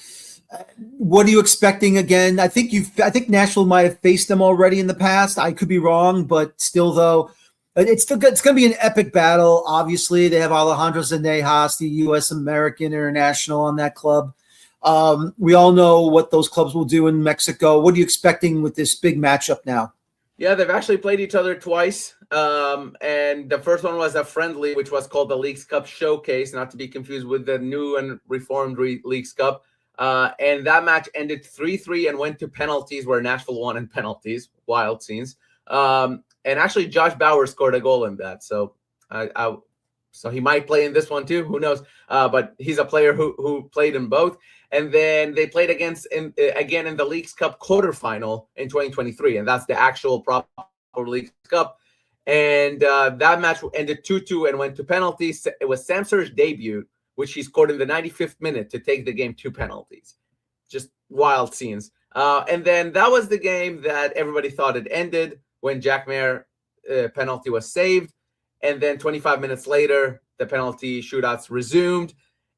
What are you expecting again? I think Nashville might have faced them already in the past. I could be wrong, but still, though, it's still good. It's going to be an epic battle. Obviously, they have Alejandro Zenejas, the U.S. American International, on that club. We all know what those clubs will do in Mexico. What are you expecting with this big matchup now? Yeah, they've actually played each other twice. And the first one was a friendly, which was called the Leagues Cup Showcase, not to be confused with the new and reformed Leagues Cup. And that match ended 3-3 and went to penalties, where Nashville won in penalties. Wild scenes. And actually, Josh Bauer scored a goal in that. So so he might play in this one too. Who knows? But he's a player who played in both. And then they played again in the Leagues Cup quarterfinal in 2023. And that's the actual proper Leagues Cup. And that match ended 2-2 and went to penalties. It was Samsur's debut, which he scored in the 95th minute to take the game to penalties. Just wild scenes. And then that was the game that everybody thought it ended when Jack Mayer penalty was saved. And then 25 minutes later, the penalty shootouts resumed.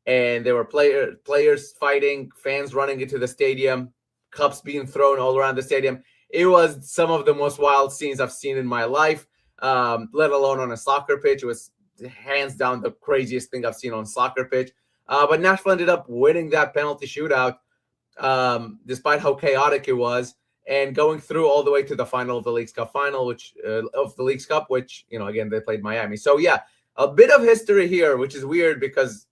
And there were players fighting, fans running into the stadium, cups being thrown all around the stadium. It was some of the most wild scenes I've seen in my life, let alone on a soccer pitch. It was hands down the craziest thing I've seen on a soccer pitch. But Nashville ended up winning that penalty shootout. despite how chaotic it was, and going through all the way to the final of the Leagues Cup final, which again, they played Miami. So yeah, a bit of history here, which is weird because,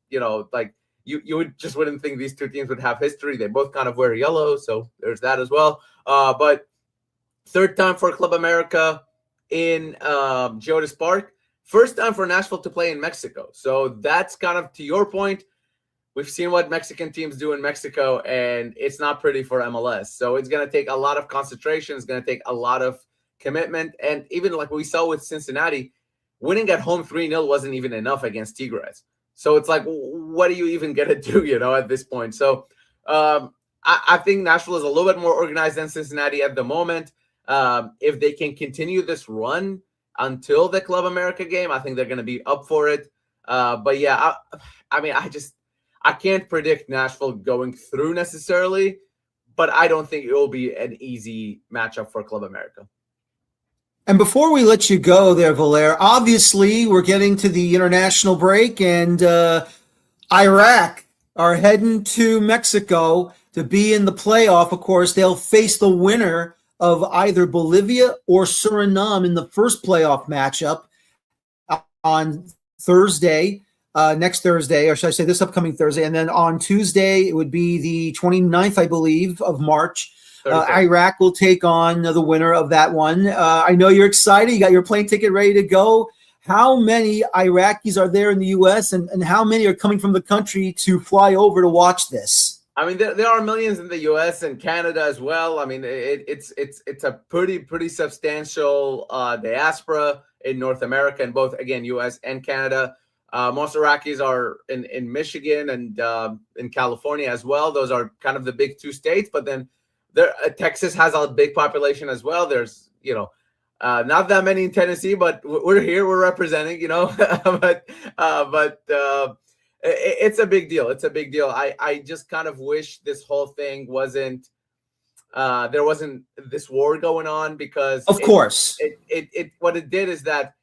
like you wouldn't think these two teams would have history. They both kind of wear yellow, so there's that as well. But third time for Club America in Geodis Park. First time for Nashville to play in Mexico. So that's kind of to your point. We've seen what Mexican teams do in Mexico, and it's not pretty for MLS. So it's going to take a lot of concentration. It's going to take a lot of commitment. And even like we saw with Cincinnati, winning at home 3-0 wasn't even enough against Tigres. So it's like, what are you even going to do, at this point? So I think Nashville is a little bit more organized than Cincinnati at the moment. If they can continue this run until the Club America game, I think they're going to be up for it. But yeah, I can't predict Nashville going through necessarily, but I don't think it will be an easy matchup for Club America. And before we let you go there, Valair, obviously we're getting to the international break, and Iraq are heading to Mexico to be in the playoff. Of course, they'll face the winner of either Bolivia or Suriname in the first playoff matchup on Thursday. Next Thursday, or should I say this upcoming Thursday, and then on Tuesday, it would be the 29th, I believe, of March. Iraq will take on the winner of that one. I know you're excited. You got your plane ticket ready to go. How many Iraqis are there in the U.S., and how many are coming from the country to fly over to watch this? I mean, there are millions in the U.S. and Canada as well. I mean, it's a pretty substantial diaspora in North America, in both, again, U.S. and Canada. Most Iraqis are in Michigan and in California as well. Those are kind of the big two states. But then Texas has a big population as well. There's, not that many in Tennessee, but we're here. We're representing, but it's a big deal. It's a big deal. I just kind of wish this whole thing wasn't there wasn't this war going on, because of course what it did is that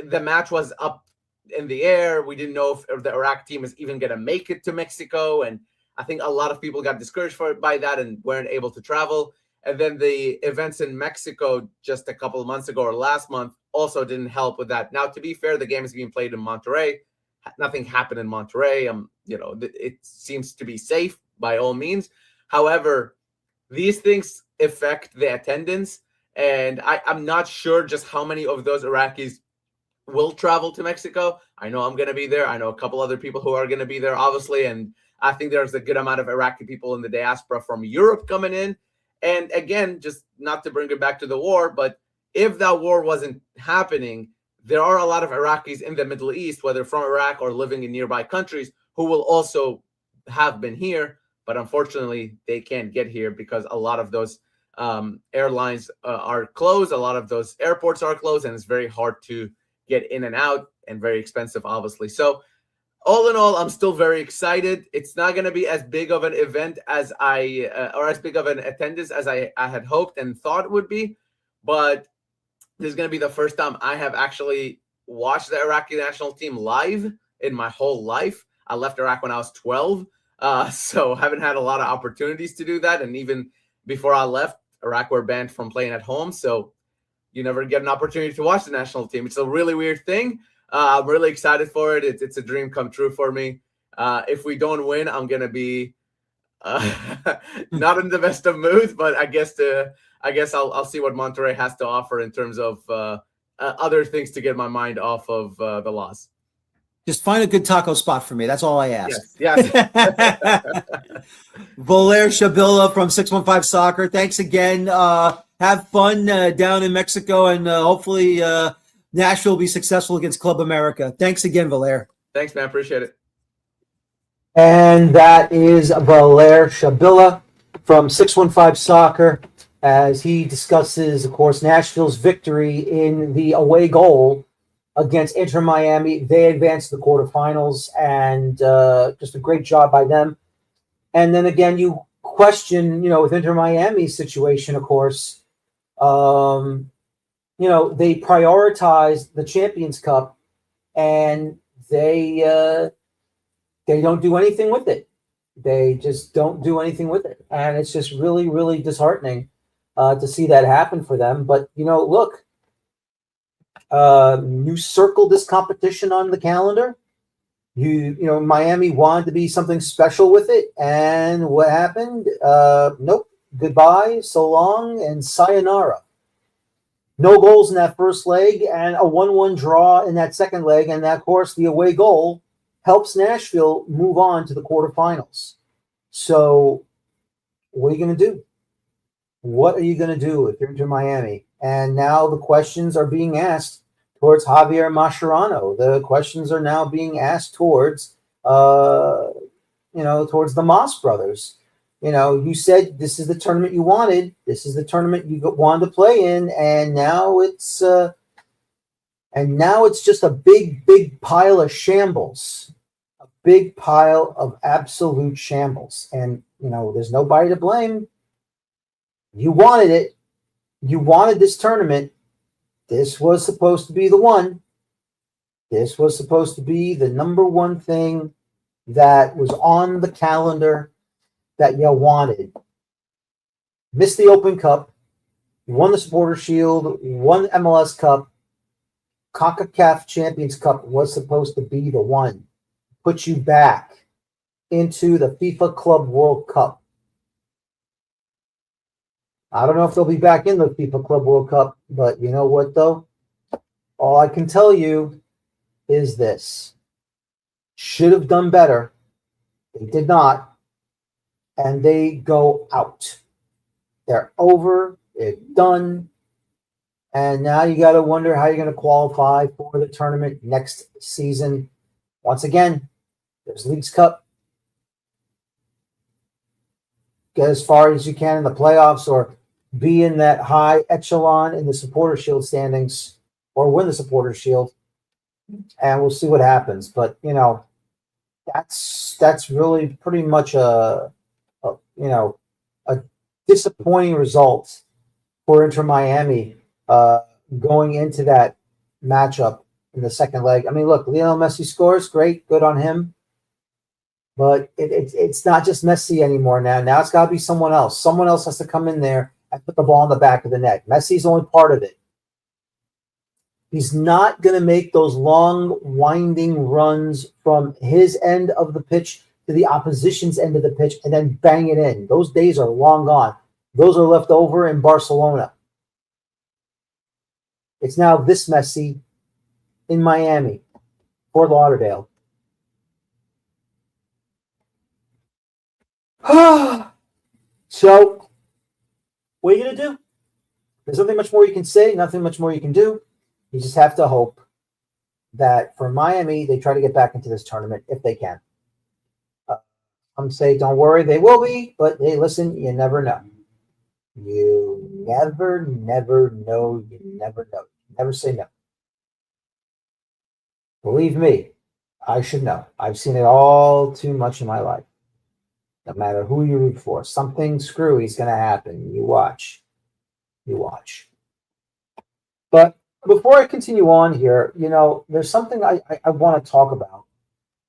the match was up in the air. We didn't know if the Iraq team is even going to make it to Mexico, and I think a lot of people got discouraged by that and weren't able to travel. And then the events in Mexico just a couple of months ago or last month also didn't help with that. Now, to be fair, the game is being played in Monterrey. Nothing happened in Monterrey. It seems to be safe by all means. However, these things affect the attendance, and I'm not sure just how many of those Iraqis will travel to Mexico. I know I'm going to be there. I know a couple other people who are going to be there, obviously, and I think there's a good amount of Iraqi people in the diaspora from Europe coming in. And again, just not to bring it back to the war, but if that war wasn't happening, there are a lot of Iraqis in the Middle East, whether from Iraq or living in nearby countries, who will also have been here. But unfortunately, they can't get here because a lot of those airlines are closed. A lot of those airports are closed, and it's very hard to get in and out, and very expensive, obviously. So all in all, I'm still very excited. It's not going to be as big of an event as or as big of an attendance as I had hoped and thought it would be. But this is going to be the first time I have actually watched the Iraqi national team live in my whole life. I left Iraq when I was 12, so haven't had a lot of opportunities to do that. And even before I left, Iraq were banned from playing at home, so you never get an opportunity to watch the national team. It's a really weird thing. I'm really excited for it. It's a dream come true for me. If we don't win, I'm going to be not in the best of moods, but I guess I'll see what Monterrey has to offer in terms of other things to get my mind off of the loss. Just find a good taco spot for me. That's all I ask. Yes. Valair Shabilla from 615 Soccer. Thanks again. Have fun down in Mexico, and hopefully Nashville will be successful against Club America. Thanks again, Valair. Thanks, man. Appreciate it. And that is Valair Shabilla from 615 Soccer, as he discusses, of course, Nashville's victory in the away goal against Inter Miami. They advanced to the quarterfinals, and just a great job by them. And then again, you question, with Inter Miami's situation, of course, they prioritized the Champions Cup, and they don't do anything with it. They just don't do anything with it. And it's just really, really disheartening to see that happen for them. But, look, you circled this competition on the calendar. Miami wanted to be something special with it. And what happened? Nope. Goodbye, so long, and sayonara. No goals in that first leg and a 1-1 draw in that second leg. And, of course, the away goal helps Nashville move on to the quarterfinals. So what are you going to do? What are you going to do if you're into Miami? And now the questions are being asked towards Javier Mascherano. The questions are now being asked towards, towards the Moss brothers. You said this is the tournament you wanted. This is the tournament you wanted to play in, and now it's just a big, big pile of shambles, a big pile of absolute shambles. And there's nobody to blame. You wanted it. You wanted this tournament. This was supposed to be the one. This was supposed to be the number one thing that was on the calendar that you wanted. Missed the Open Cup, won the Supporter Shield, won the MLS Cup. CONCACAF Champions Cup was supposed to be the one. Put you back into the FIFA Club World Cup. I don't know if they'll be back in the FIFA Club World Cup, but you know what, though? All I can tell you is this. Should have done better. They did not. And they go out. They're over. They're done. And now you got to wonder how you're going to qualify for the tournament next season. Once again, there's Leagues Cup. Get as far as you can in the playoffs or be in that high echelon in the Supporter Shield standings or win the Supporter Shield. And we'll see what happens. But, that's really pretty much a disappointing result for Inter Miami going into that matchup in the second leg. I mean, look, Lionel Messi scores, great, good on him. But it's not just Messi anymore now. Now it's got to be someone else. Someone else has to come in there and put the ball in the back of the net. Messi's only part of it. He's not going to make those long, winding runs from his end of the pitch to the opposition's end of the pitch and then bang it in. Those days are long gone. Those are left over in Barcelona. It's now this Messi in Miami, Fort Lauderdale. So, what are you going to do? There's nothing much more you can say, nothing much more you can do. You just have to hope that for Miami, they try to get back into this tournament if they can. Some say, don't worry, they will be. But hey, listen, you never know. You never know. You never know. Never say no. Believe me, I should know. I've seen it all too much in my life. No matter who you root for, something screwy is going to happen. You watch. You watch. But before I continue on here, there's something I want to talk about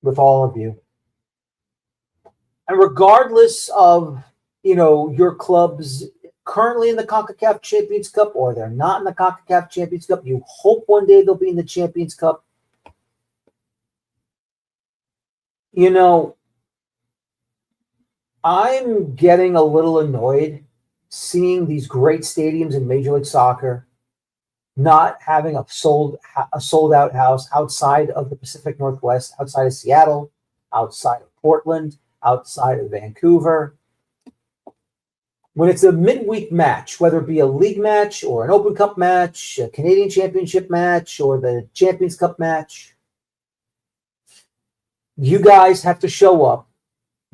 with all of you. And regardless of, your clubs currently in the CONCACAF Champions Cup or they're not in the CONCACAF Champions Cup, you hope one day they'll be in the Champions Cup. I'm getting a little annoyed seeing these great stadiums in Major League Soccer not having a sold out house outside of the Pacific Northwest, outside of Seattle, outside of Portland, outside of Vancouver. When it's a midweek match, whether it be a league match or an Open Cup match, a Canadian Championship match, or the Champions Cup match, you guys have to show up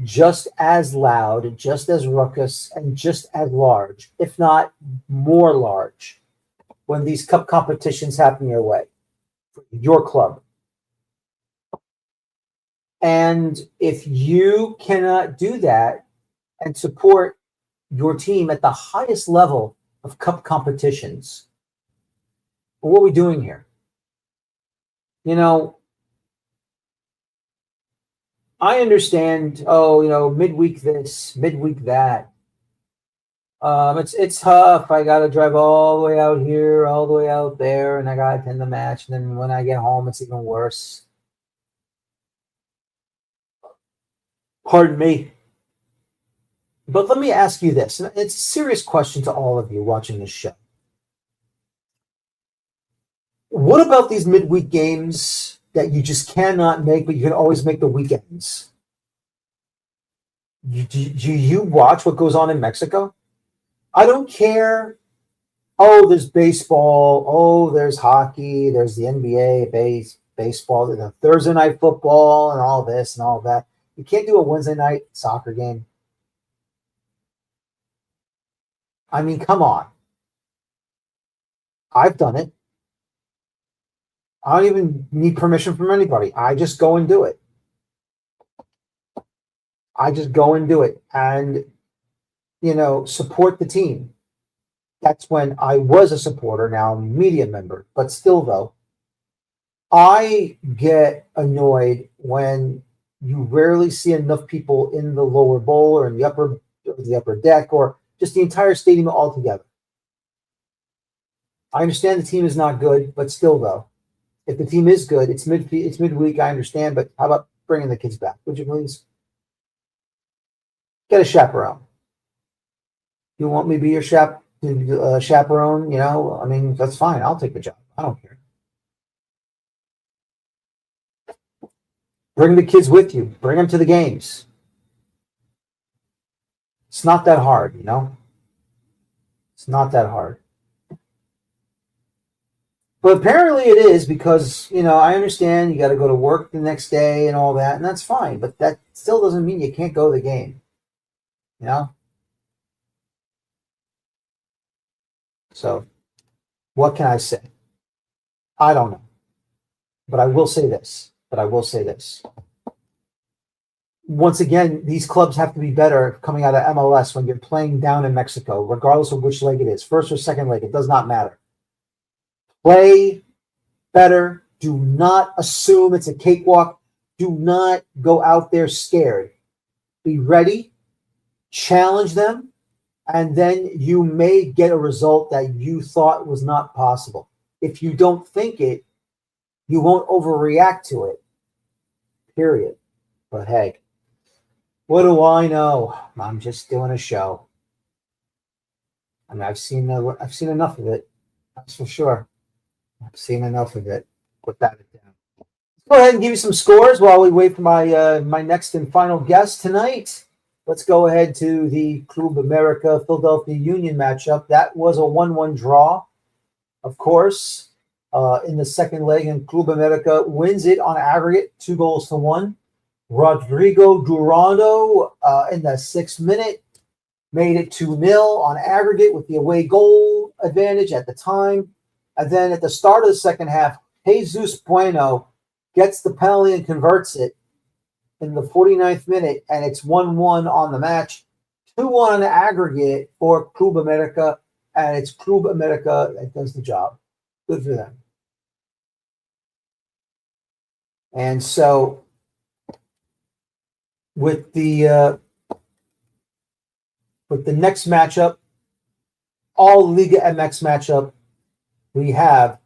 just as loud, just as ruckus, and just as large, if not more large, when these cup competitions happen your way, for your club. And if you cannot do that and support your team at the highest level of cup competitions, what are we doing here? I understand. Oh, midweek this, midweek that. It's tough. I gotta drive all the way out here, all the way out there, and I gotta attend the match. And then when I get home, it's even worse. Pardon me. But let me ask you this. And it's a serious question to all of you watching this show. What about these midweek games that you just cannot make, but you can always make the weekends? Do you watch what goes on in Mexico? I don't care. Oh, there's baseball. Oh, there's hockey. There's the NBA, baseball, the Thursday night football, and all this and all that. You can't do a Wednesday night soccer game. I mean, come on. I've done it. I don't even need permission from anybody. I just go and do it. I just go and do it and, support the team. That's when I was a supporter. Now I'm a media member. But still, though, I get annoyed when you rarely see enough people in the lower bowl or in the upper deck or just the entire stadium altogether. I understand the team is not good, but still, though, if the team is good, it's midweek. I understand, but how about bringing the kids back? Would you please get a chaperone? You want me to be your chaperone? I mean, that's fine. I'll take the job. I don't care. Bring the kids with you. Bring them to the games. It's not that hard, It's not that hard. But apparently it is because, I understand you got to go to work the next day and all that, and that's fine. But that still doesn't mean you can't go to the game, So what can I say? I don't know. But I will say this. Once again, these clubs have to be better coming out of MLS when you're playing down in Mexico, regardless of which leg it is, first or second leg. It does not matter. Play better. Do not assume it's a cakewalk. Do not go out there scared. Be ready. Challenge them. And then you may get a result that you thought was not possible. If you don't think it, you won't overreact to it. Period. But hey, what do I know? I'm just doing a show. I mean, I've seen enough of it. That's for sure. I've seen enough of it. Put that down. Let's go ahead and give you some scores while we wait for my next and final guest tonight. Let's go ahead to the Club America Philadelphia Union matchup. That was a 1-1 draw, of course, in the second leg, and Club America wins it on aggregate 2-1. Rodrigo Durando in the 6th minute made it 2-0 on aggregate with the away goal advantage at the time. And then at the start of the second half, Jesus Bueno gets the penalty and converts it in the 49th minute, and it's 1-1 on the match. 2-1 on the aggregate for Club America, and it's Club America that does the job. Good for them. And so with the next matchup, all Liga MX matchup, we have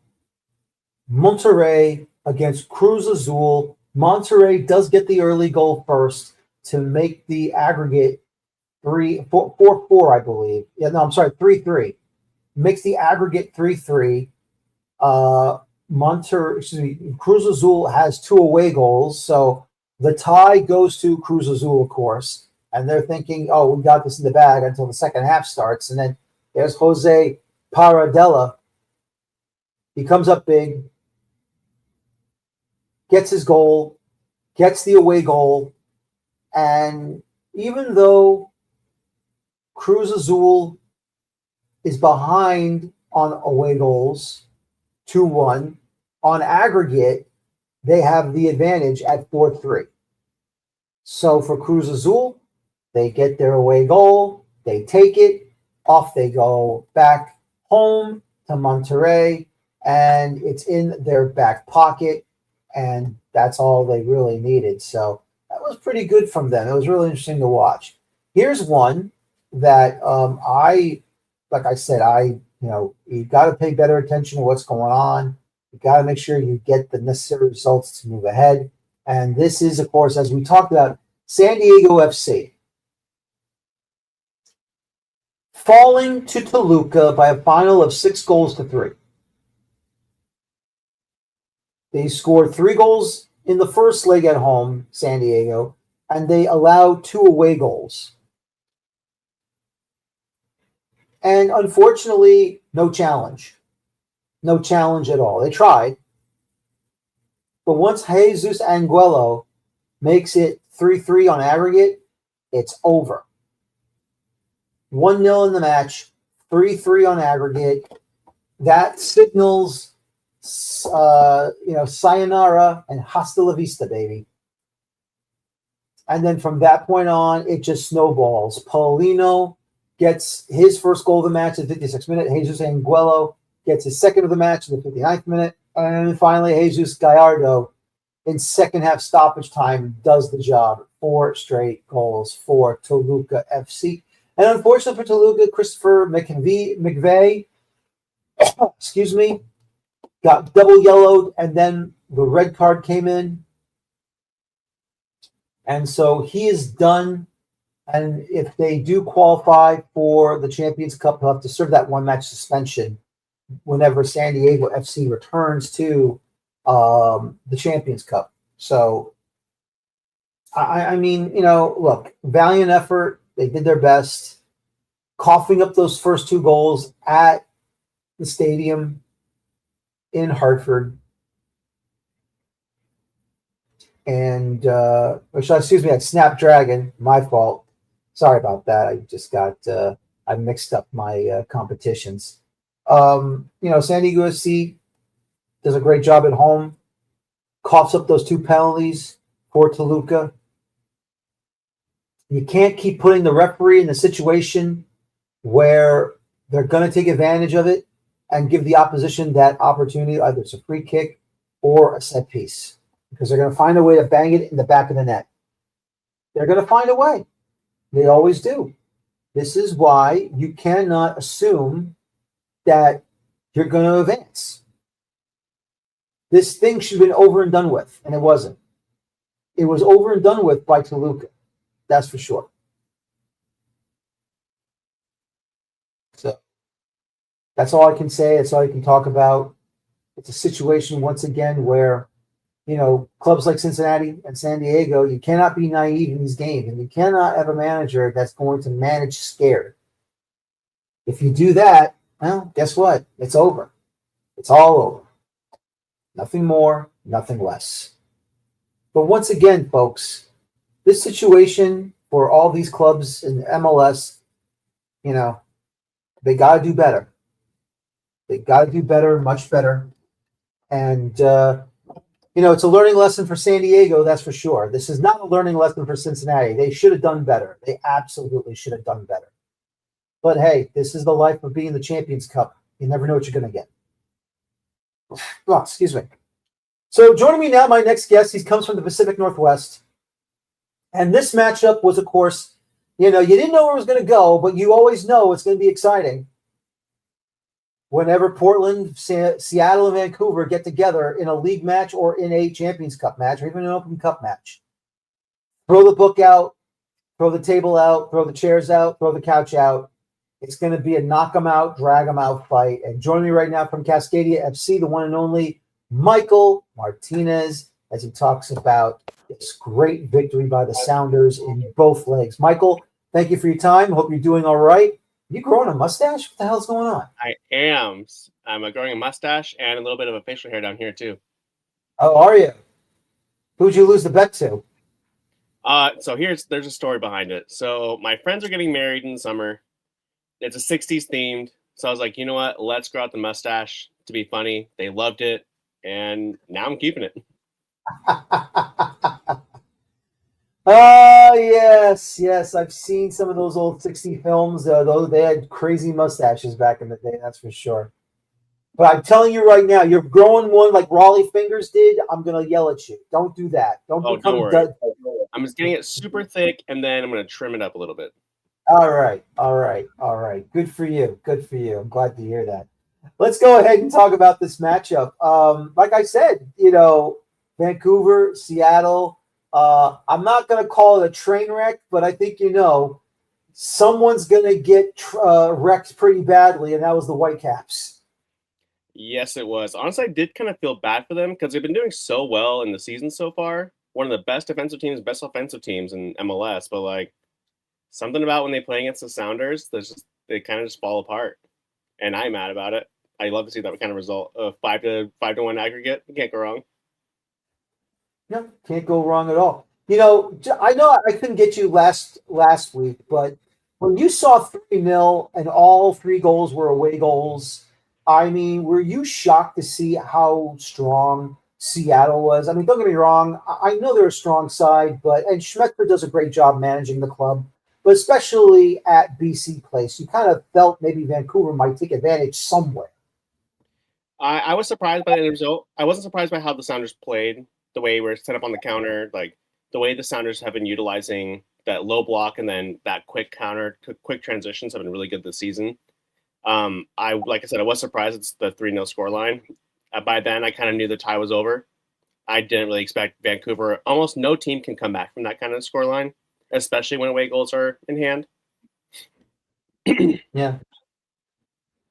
Monterrey against Cruz Azul. Monterrey does get the early goal first to make the aggregate 4-4, I believe. Yeah, no, I'm sorry, 3-3. Makes the aggregate 3-3. Cruz Azul has 2 away goals, so the tie goes to Cruz Azul, of course, and they're thinking, oh, we got this in the bag until the second half starts, and then there's Jose Paradella. He comes up big, gets his goal, gets the away goal, and even though Cruz Azul is behind on away goals, 2-1, on aggregate, they have the advantage at 4-3. So for Cruz Azul, they get their away goal, they take it, off they go back home to Monterrey, and it's in their back pocket, and that's all they really needed. So that was pretty good from them. It was really interesting to watch. Here's one that like I said, you got to pay better attention to what's going on. You got to make sure you get the necessary results to move ahead. And this is, of course, as we talked about, San Diego FC falling to Toluca by a final of 6-3. They scored 3 goals in the first leg at home, San Diego, and they allowed 2 away goals. And unfortunately, no challenge. No challenge at all. They tried. But once Jesus Anguello makes it 3-3 on aggregate, it's over. 1-0 in the match, 3-3 on aggregate. That signals, sayonara and hasta la vista, baby. And then from that point on, it just snowballs. Paulino gets his first goal of the match at the 56th minute. Jesus Anguello gets his second of the match in the 59th minute. And then finally, Jesus Gallardo in second half stoppage time does the job. 4 straight goals for Toluca FC. And unfortunately for Toluca, Christopher McVeigh, excuse me, got double yellowed, and then the red card came in. And so he is done. And if they do qualify for the Champions Cup, he'll have to serve that 1-match suspension whenever San Diego FC returns to the Champions Cup. So, I mean, look, valiant effort. They did their best. Coughing up those first 2 goals at the stadium in Hartford. And, at Snapdragon. My fault. Sorry about that. I just got, I mixed up my competitions. San Diego FC does a great job at home. Coughs up those 2 penalties for Toluca. You can't keep putting the referee in a situation where they're going to take advantage of it and give the opposition that opportunity, either it's a free kick or a set piece, because they're going to find a way to bang it in the back of the net. They're going to find a way. They always do. This is why you cannot assume that you're going to advance. This thing should have been over and done with, and it wasn't. It was over and done with by Toluca. That's for sure. So that's all I can say. That's all I can talk about. It's a situation, once again, where, clubs like Cincinnati and San Diego, you cannot be naive in these games, and you cannot have a manager that's going to manage scared. If you do that, well, guess what? It's over. It's all over. Nothing more, nothing less. But once again, folks, this situation for all these clubs in MLS, they got to do better. They got to do better, much better. And, it's a learning lesson for San Diego, that's for sure. This is not a learning lesson for Cincinnati. They should have done better. They absolutely should have done better. But hey, this is the life of being in the Champions Cup. You never know what you're going to get. Oh, excuse me. So joining me now, my next guest, he comes from the Pacific Northwest. And this matchup was, of course, you didn't know where it was going to go, but you always know it's going to be exciting whenever Portland, Seattle, and Vancouver get together in a league match or in a Champions Cup match or even an Open Cup match. Throw the book out, throw the table out, throw the chairs out, throw the couch out. It's going to be a knock 'em out, drag 'em out fight. And joining me right now from Cascadia FC, the one and only Michal Martinez, as he talks about this great victory by the Sounders in both legs. Michal, thank you for your time. Hope you're doing all right. You growing a mustache? What the hell's going on? I am. I'm growing a mustache and a little bit of a facial hair down here too. Oh, are you? Who'd you lose the bet to? So there's a story behind it. So my friends are getting married in the summer. It's a 60s themed. So I was like, you know what? Let's grow out the mustache to be funny. They loved it. And now I'm keeping it. Yes. I've seen some of those old 60 films, though they had crazy mustaches back in the day, that's for sure. But I'm telling you right now, you're growing one like Raleigh Fingers did, I'm going to yell at you. Don't do that. Don't worry. I'm just getting it super thick, and then I'm going to trim it up a little bit. All right. Good for you. I'm glad to hear that. Let's go ahead and talk about this matchup. Like I said, Vancouver, Seattle. I'm not going to call it a train wreck, but I think someone's going to get wrecked pretty badly, and that was the Whitecaps. Yes, it was. Honestly, I did kind of feel bad for them because they've been doing so well in the season so far. One of the best defensive teams, best offensive teams in MLS, but like something about when they play against the Sounders, they kind of just fall apart, and I'm mad about it. I love to see that kind of result of 5-1 aggregate. You can't go wrong. No, can't go wrong at all. I know I couldn't get you last week, but when you saw 3-0 and all 3 goals were away goals, I mean, were you shocked to see how strong Seattle was? I mean, don't get me wrong. I know they're a strong side, and Schmetzer does a great job managing the club, but especially at BC Place, you kind of felt maybe Vancouver might take advantage somewhere. I was surprised by the end result. I wasn't surprised by how the Sounders played, the way we're set up on the counter, like the way the Sounders have been utilizing that low block and then that quick counter, quick transitions have been really good this season. Like I said, I was surprised it's the 3-0 scoreline. By then, I kind of knew the tie was over. I didn't really expect Vancouver. Almost no team can come back from that kind of scoreline, especially when away goals are in hand. Yeah,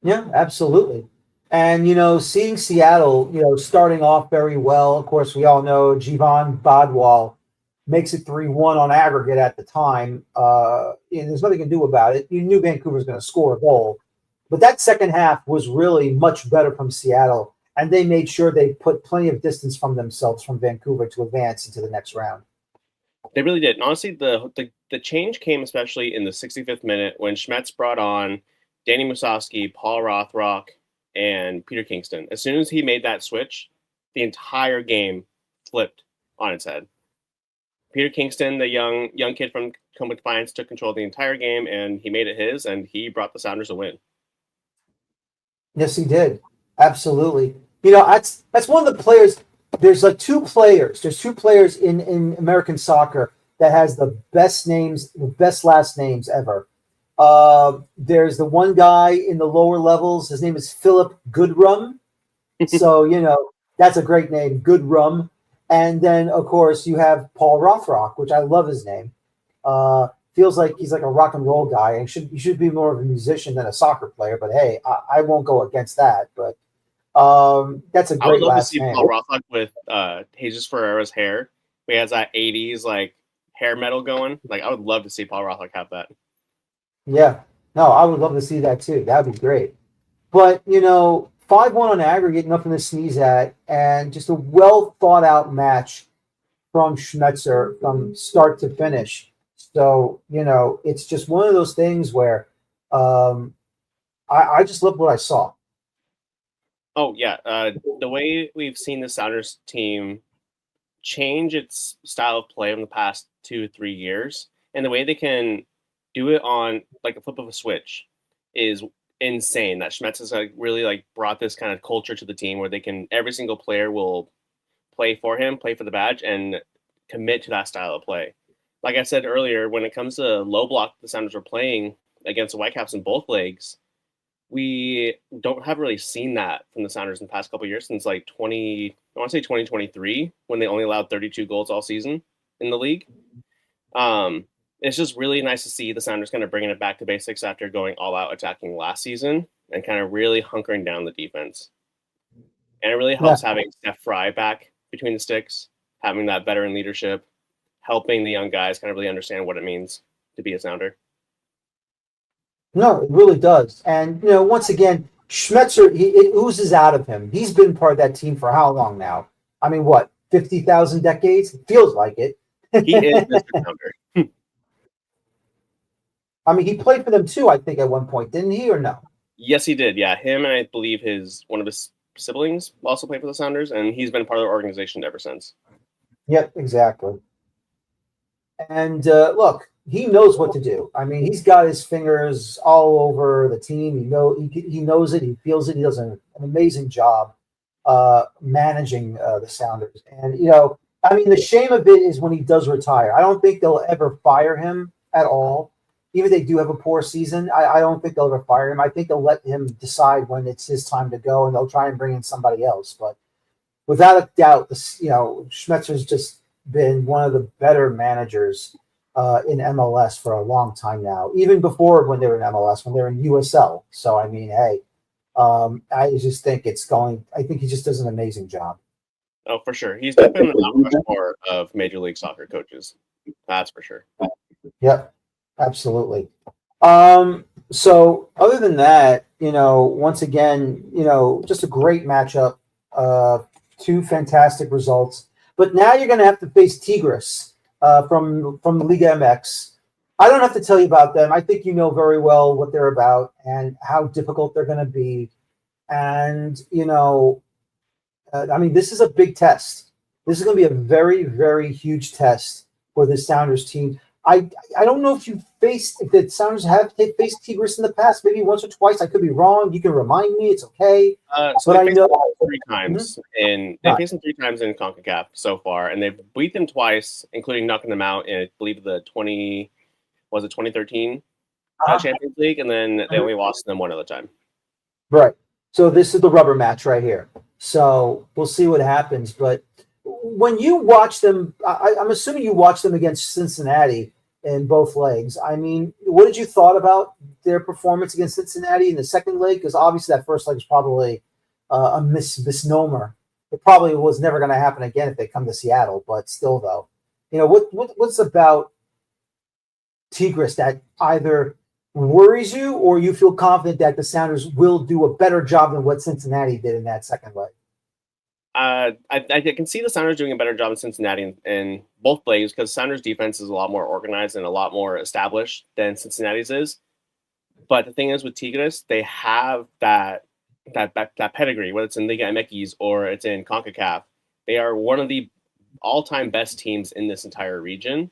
absolutely. And, seeing Seattle, starting off very well, of course, we all know Jivan Badwal makes it 3-1 on aggregate at the time. And there's nothing you can do about it. You knew Vancouver was going to score a goal. But that second half was really much better from Seattle, and they made sure they put plenty of distance from themselves from Vancouver to advance into the next round. They really did. And honestly, the change came especially in the 65th minute when Schmetz brought on Danny Musovski, Paul Rothrock, and Peter Kingston. As soon as he made that switch, the entire game flipped on its head. Peter Kingston, the young kid from Coma Defiance, took control of the entire game, and he made it his, and he brought the Sounders a win. Yes, he did. Absolutely. That's one of the players. There's like 2 players. There's 2 players in American soccer that has the best names, the best last names ever. There's the one guy in the lower levels. His name is Philip Goodrum. So, that's a great name, Goodrum. And then, of course, you have Paul Rothrock, which I love his name. Feels like he's like a rock and roll guy, and he should be more of a musician than a soccer player. But hey, I won't go against that. But that's a great last name. I would love to see Paul Rothrock with Jesus Ferreira's hair. He has that 80s like hair metal going. Like I would love to see Paul Rothrock have that. Yeah, no, I would love to see that too. That'd be great. But 5-1 on aggregate, nothing to sneeze at, and just a well thought out match from Schmetzer from start to finish. So, it's just one of those things where I just love what I saw. Oh, yeah. The way we've seen the Sounders team change its style of play in the past 2-3 years, and the way they can do it on like a flip of a switch is insane. That Schmetz has really brought this kind of culture to the team where every single player will play for him, play for the badge, and commit to that style of play. Like I said earlier, when it comes to low block, the Sounders were playing against the Whitecaps in both legs. We haven't really seen that from the Sounders in the past couple of years since 2023, when they only allowed 32 goals all season in the league. It's just really nice to see the Sounders kind of bringing it back to basics after going all out attacking last season and kind of really hunkering down the defense. And it really helps having Steph Fry back between the sticks, having that veteran leadership, helping the young guys kind of really understand what it means to be a Sounder. No, it really does. And, once again, Schmetzer, it oozes out of him. He's been part of that team for how long now? I mean, what, 50,000 decades? It feels like it. He is Mr. Sounder. I mean, he played for them too, I think, at one point, didn't he, or no? Yes, he did. Yeah, him and I believe one of his siblings also played for the Sounders, and he's been part of the organization ever since. Yep, exactly. And look, he knows what to do. I mean, he's got his fingers all over the team. He knows it. He feels it. He does an amazing job managing the Sounders. And I mean, the shame of it is when he does retire. I don't think they'll ever fire him at all. Even if they do have a poor season, I don't think they'll ever fire him. I think they'll let him decide when it's his time to go, and they'll try and bring in somebody else. But without a doubt, Schmetzer's just been one of the better managers in MLS for a long time now. Even before when they were in MLS, when they were in USL. So I mean, hey, I just think it's going. I think he just does an amazing job. Oh, for sure. He's definitely the Mount Rushmore of Major League Soccer coaches. That's for sure. Yep, absolutely. So other than that, once again, just a great matchup. Two fantastic results. But now you're going to have to face Tigres from the Liga MX. I don't have to tell you about them. I think you know very well what they're about and how difficult they're going to be. And, I mean, this is a big test. This is going to be a very, very huge test for the Sounders team. I don't know if the Sounders have faced Tigres in the past, maybe once or twice. I could be wrong. You can remind me. It's okay. So they faced them 3 times, and they faced them 3 times in CONCACAF so far, and they've beat them twice, including knocking them out in, I believe, the 2013 Champions League, and then they only lost them one other time. Right. So this is the rubber match right here. So we'll see what happens. But when you watch them, I'm assuming you watched them against Cincinnati in both legs. I mean, what did you thought about their performance against Cincinnati in the second leg? Because obviously that first leg was probably a misnomer. It probably was never going to happen again if they come to Seattle. But still, though, what's about Tigres that either worries you or you feel confident that the Sounders will do a better job than what Cincinnati did in that second leg? I can see the Sounders doing a better job in Cincinnati in both plays because Sounders defense is a lot more organized and a lot more established than Cincinnati's is. But the thing is with Tigres, they have that pedigree, whether it's in Liga MX or it's in CONCACAF. They are one of the all-time best teams in this entire region.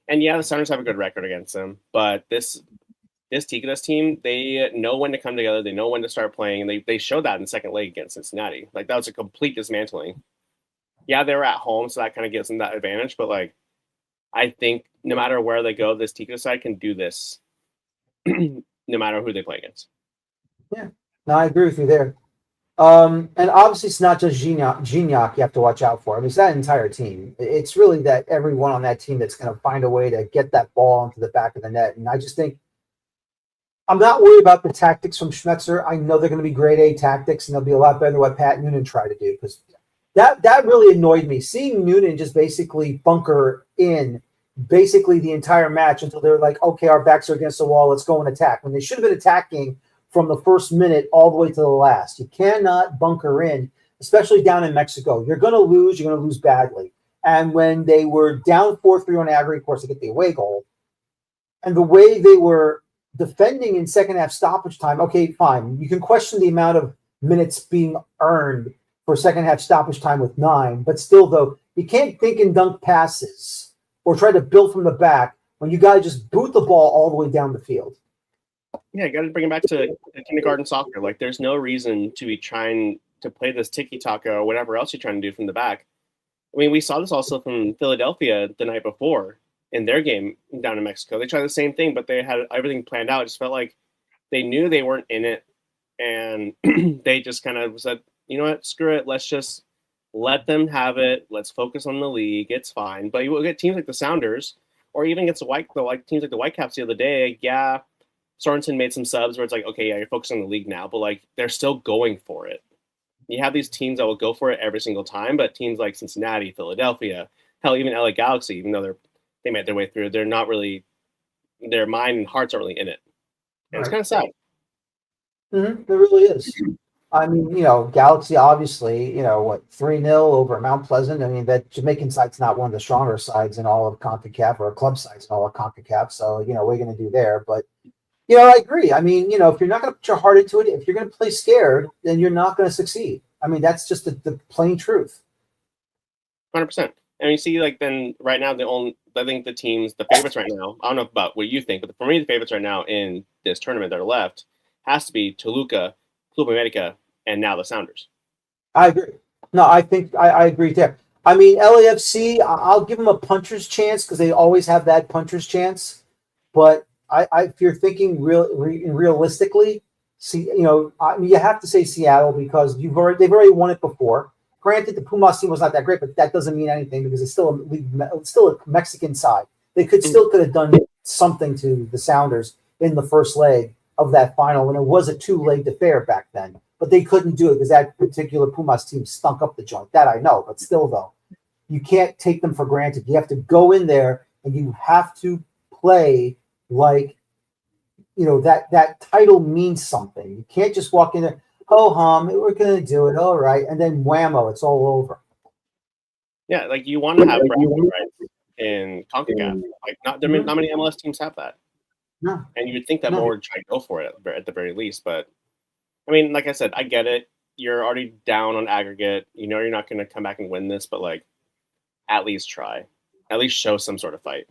And yeah, the Sounders have a good record against them, but this Tigres team, they know when to come together. They know when to start playing. And they showed that in the second leg against Cincinnati. Like, that was a complete dismantling. Yeah, they were at home, so that kind of gives them that advantage. But, like, I think no matter where they go, this Tigres side can do this no matter who they play against. Yeah, no, I agree with you there. And obviously, it's not just Gignac you have to watch out for. I mean, it's that entire team. It's really that everyone on that team that's going to find a way to get that ball into the back of the net. And I just think I'm not worried about the tactics from Schmetzer. I know they're going to be grade A tactics, and they'll be a lot better than what Pat Noonan tried to do. Because that really annoyed me. Seeing Noonan just basically bunker in basically the entire match until they're like, okay, our backs are against the wall, let's go and attack. When they should have been attacking from the first minute all the way to the last. You cannot bunker in, especially down in Mexico. You're going to lose badly. And when they were down 4-3 on aggregate, of course, they get the away goal. And the way they were defending in second half stoppage time, okay, fine. You can question the amount of minutes being earned for second half stoppage time with 9, but still, though, you can't think and dunk passes or try to build from the back when you got to just boot the ball all the way down the field. Yeah, you got to bring it back to kindergarten soccer. Like, there's no reason to be trying to play this tiki-taka or whatever else you're trying to do from the back. I mean, we saw this also from Philadelphia the night before in their game down in Mexico. They tried the same thing, but they had everything planned out. It just felt like they knew they weren't in it, and they just kind of said, you know what, screw it. Let's just let them have it. Let's focus on the league. It's fine. But you will get teams like the Sounders, or even against teams like the Whitecaps the other day. Yeah, Sorensen made some subs where it's like, okay, yeah, you're focusing on the league now, but like they're still going for it. You have these teams that will go for it every single time, but teams like Cincinnati, Philadelphia, hell, even LA Galaxy, even though they made their way through, they're not really, their mind and hearts aren't really in it. And It's kind of sad. Mm-hmm. It really is. I mean, Galaxy obviously, 3-0 over Mount Pleasant. I mean, that Jamaican side's not one of the stronger sides in all of CONCACAF, or club sides in all of CONCACAF. So, what are you going to do there? But, I agree. I mean, if you're not going to put your heart into it, if you're going to play scared, then you're not going to succeed. I mean, that's just the plain truth. 100%. And you see, like, then right now, I think the favorites right now, I don't know about what you think, but for me, the favorites right now in this tournament that are left has to be Toluca, Club America, and now the Sounders. I agree. No, I think I agree there. I mean, LAFC, I'll give them a puncher's chance because they always have that puncher's chance. But if you're thinking realistically, see, you have to say Seattle because they've already won it before. Granted, the Pumas team was not that great, but that doesn't mean anything because it's still a Mexican side. They could have done something to the Sounders in the first leg of that final when it was a 2-legged affair back then. But they couldn't do it because that particular Pumas team stunk up the joint. That I know, but still, though, you can't take them for granted. You have to go in there and you have to play like, that title means something. You can't just walk in there, we're going to do it, all right, and then whammo, it's all over. Yeah, like you want to have bragging rights in CONCACAF. Like not many MLS teams have that. No. And you would think that more would try to go for it at the very least. But I mean, like I said, I get it. You're already down on aggregate. You're not going to come back and win this, but like, at least try. At least show some sort of fight.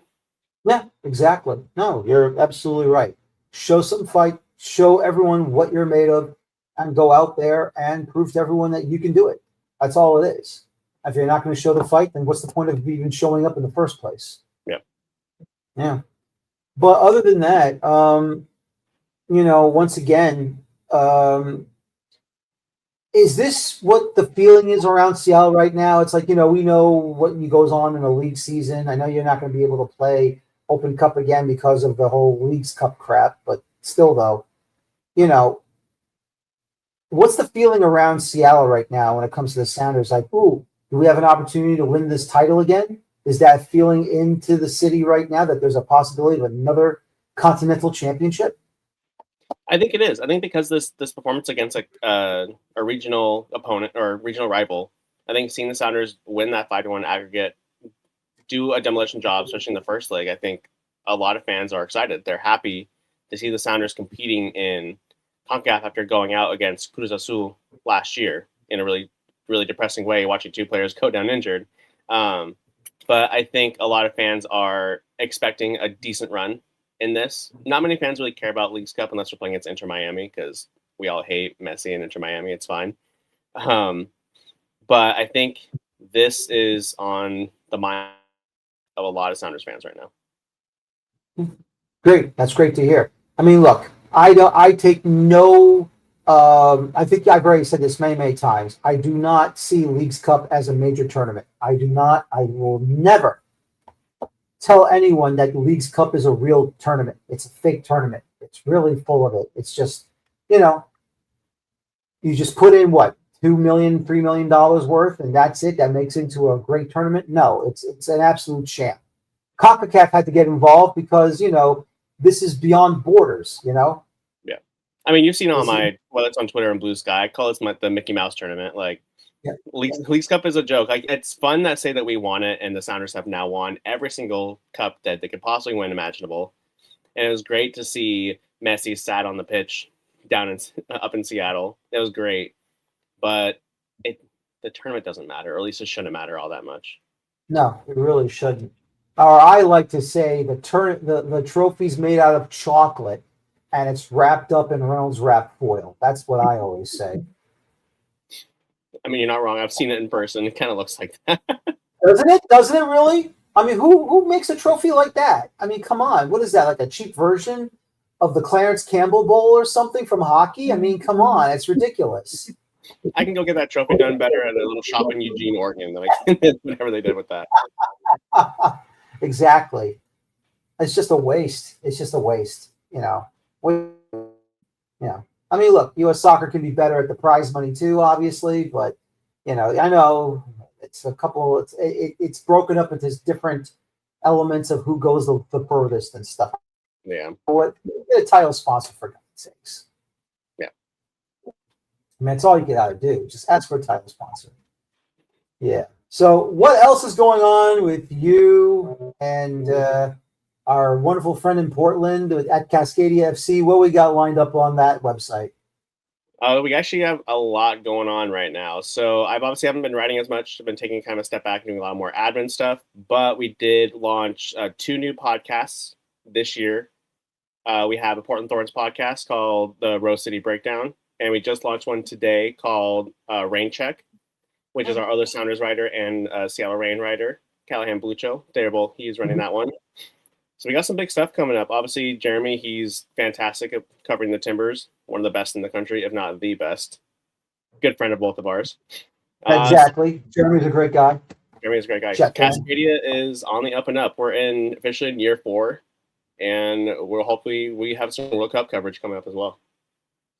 Yeah, exactly. No, you're absolutely right. Show some fight. Show everyone what you're made of, and go out there and prove to everyone that you can do it. That's all it is. If you're not going to show the fight, then what's the point of even showing up in the first place? Yeah. But other than that, once again, is this what the feeling is around Seattle right now? It's like, we know what goes on in the league season. I know you're not going to be able to play Open Cup again because of the whole Leagues Cup crap, but still, though, what's the feeling around Seattle right now when it comes to the Sounders? Like, ooh, do we have an opportunity to win this title again? Is that feeling into the city right now that there's a possibility of another continental championship? I think it is. I think because this performance against a regional opponent or regional rival, I think seeing the Sounders win that 5-1 aggregate, do a demolition job, especially in the first leg, I think a lot of fans are excited. They're happy to see the Sounders competing in CONCACAF after going out against Cruz Azul last year in a really, really depressing way, watching two players go down injured. But I think a lot of fans are expecting a decent run in this. Not many fans really care about Leagues Cup unless we're playing against Inter Miami because we all hate Messi and Inter Miami. It's fine. But I think this is on the mind of a lot of Sounders fans right now. Great. That's great to hear. I mean, look, I take no, I think I've already said this many, many times. I do not see Leagues Cup as a major tournament. I will never tell anyone that the Leagues Cup is a real tournament. It's a fake tournament. It's really full of it. It's just, you just put in what, $2 million, $3 million worth, and that's it. That makes it into a great tournament. No, it's an absolute sham. CONCACAF had to get involved because, this is beyond borders, Yeah. I mean, you've seen all whether it's on Twitter and Blue Sky, I call it the Mickey Mouse tournament. Like, Leagues Cup is a joke. Like, it's fun that say that we won it, and the Sounders have now won every single cup that they could possibly win imaginable. And it was great to see Messi sat on the pitch up in Seattle. It was great. But the tournament doesn't matter, or at least it shouldn't matter all that much. No, it really shouldn't. Or I like to say the trophy's made out of chocolate and it's wrapped up in Reynolds wrap foil. That's what I always say. I mean, you're not wrong. I've seen it in person. It kind of looks like that. Doesn't it really? I mean, who makes a trophy like that? I mean, come on. What is that, like a cheap version of the Clarence Campbell Bowl or something from hockey? I mean, come on. It's ridiculous. I can go get that trophy done better at a little shop in Eugene, Oregon than I can whatever they did with that. Exactly. It's just a waste. It's just a waste, I mean, look, U.S. soccer can be better at the prize money too, obviously, but I know it's a couple. It's broken up into different elements of who goes the furthest and stuff. Yeah. What get a title sponsor for God's sakes? Yeah. I mean, that's all you got to do. Just ask for a title sponsor. Yeah. So, what else is going on with you and our wonderful friend in Portland at Cascadia FC? What we got lined up on that website? We actually have a lot going on right now. So I obviously haven't been writing as much. I've been taking kind of a step back and doing a lot more admin stuff. But we did launch 2 new podcasts this year. We have a Portland Thorns podcast called the Rose City Breakdown. And we just launched one today called Rain Check. which is our other Sounders writer and Seattle Reign writer, Callahan Blucho. He's running that one. So we got some big stuff coming up. Obviously, Jeremy, he's fantastic at covering the Timbers, one of the best in the country, if not the best. Good friend of both of ours. Exactly. Jeremy's a great guy. Jeremy's a great guy. Check Cascadia is on the up and up. We're officially in year 4, and we have some World Cup coverage coming up as well.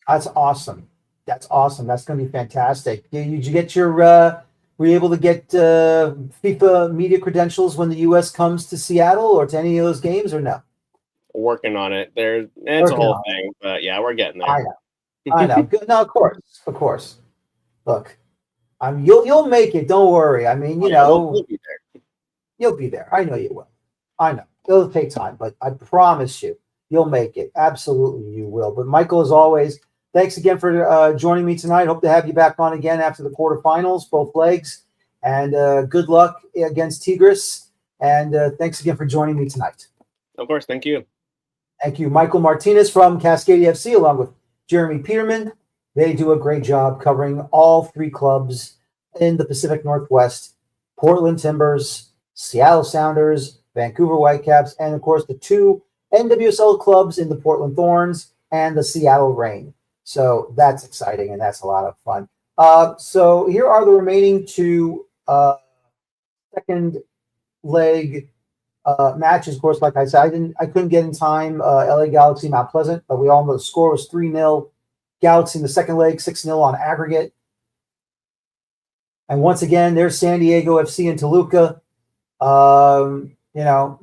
That's awesome. That's going to be fantastic. Did you get your? Were you able to get FIFA media credentials when the U.S. comes to Seattle or to any of those games, or no? Working on it. It's a whole thing, but yeah, we're getting there. I know. No, of course. Look, you'll make it. Don't worry. I mean, we'll be there. You'll be there. I know you will. I know it'll take time, but I promise you'll make it. Absolutely, you will. But Michael, as always, thanks again for joining me tonight. Hope to have you back on again after the quarterfinals, both legs. And good luck against Tigres. And thanks again for joining me tonight. Of course. Thank you. Thank you. Michael Martinez from Cascadia FC, along with Jeremy Peterman. They do a great job covering all 3 clubs in the Pacific Northwest: Portland Timbers, Seattle Sounders, Vancouver Whitecaps, and, of course, the 2 NWSL clubs in the Portland Thorns and the Seattle Reign. So that's exciting, and that's a lot of fun. So here are the remaining 2 second leg matches. Of course, like I said, I couldn't get in time. LA Galaxy, Mount Pleasant, but we all know the score was 3-0. Galaxy in the second leg, 6-0 on aggregate. And once again, there's San Diego FC and Toluca.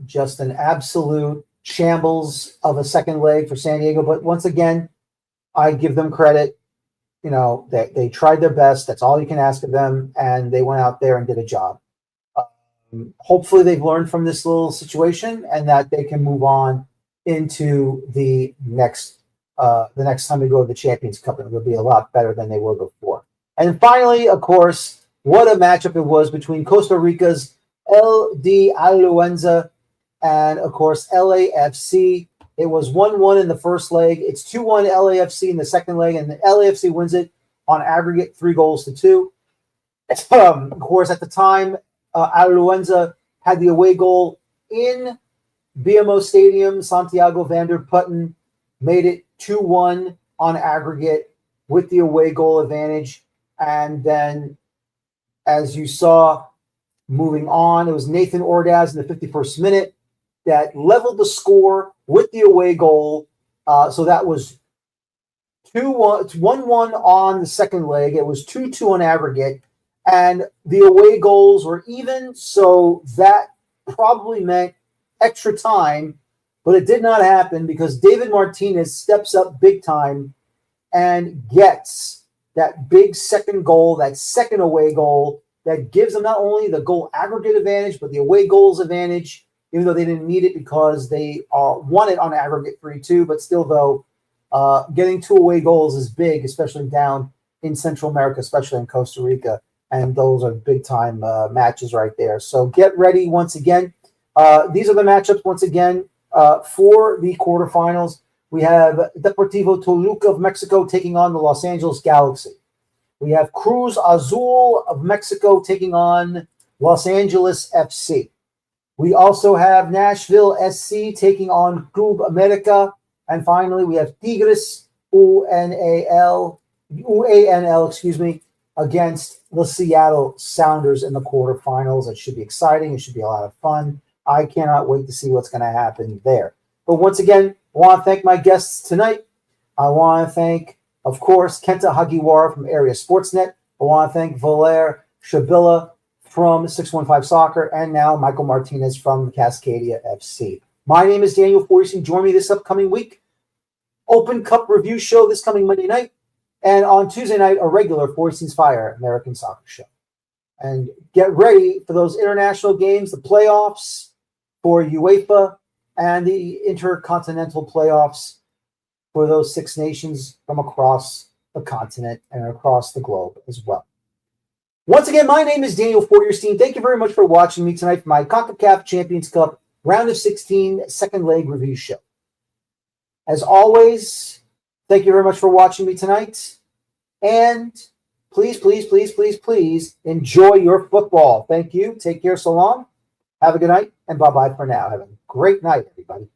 Just an absolute shambles of a second leg for San Diego. But once again, I give them credit. They tried their best. That's all you can ask of them. And they went out there and did a job. Hopefully they've learned from this little situation and that they can move on into the next time they go to the Champions Cup, and it'll be a lot better than they were before. And finally, of course, what a matchup it was between Costa Rica's LD Aluenza and, of course, LAFC. It was 1-1 in the first leg. It's 2-1 LAFC in the second leg, and the LAFC wins it on aggregate 3-2. Of course, at the time, Aluenza had the away goal in BMO Stadium. Santiago van der Putten made it 2-1 on aggregate with the away goal advantage. And then, as you saw, moving on, it was Nathan Ordaz in the 51st minute that leveled the score with the away goal. So that was 1-1 on the second leg. It was 2-2 on aggregate. And the away goals were even, so that probably meant extra time, but it did not happen because David Martinez steps up big time and gets that big second goal, that second away goal that gives them not only the goal aggregate advantage, but the away goals advantage, even though they didn't need it because they won it on aggregate 3-2. But still, though, getting 2 away goals is big, especially down in Central America, especially in Costa Rica. And those are big-time matches right there. So get ready once again. These are the matchups once again for the quarterfinals. We have Deportivo Toluca of Mexico taking on the Los Angeles Galaxy. We have Cruz Azul of Mexico taking on Los Angeles FC. We also have Nashville SC taking on Club America. And finally, we have Tigres UANL, against the Seattle Sounders in the quarterfinals. It should be exciting. It should be a lot of fun. I cannot wait to see what's going to happen there. But once again, I want to thank my guests tonight. I want to thank, of course, Kenta Hagiwara from Area Sportsnet. I want to thank Valair Shabilla from 615 Soccer, and now Michael Martinez from Cascadia FC. My name is Daniel Forrest. Join me this upcoming week. Open Cup review show this coming Monday night. And on Tuesday night, a regular Four Seasons Fire American Soccer show. And get ready for those international games, the playoffs for UEFA and the intercontinental playoffs for those 6 nations from across the continent and across the globe as well. Once again, my name is Daniel Feuerstein. Thank you very much for watching me tonight for my CONCACAF Champions Cup Round of 16 second leg review show. As always, thank you very much for watching me tonight. And please, please, please, please, please enjoy your football. Thank you. Take care so long. Have a good night, and bye-bye for now. Have a great night, everybody.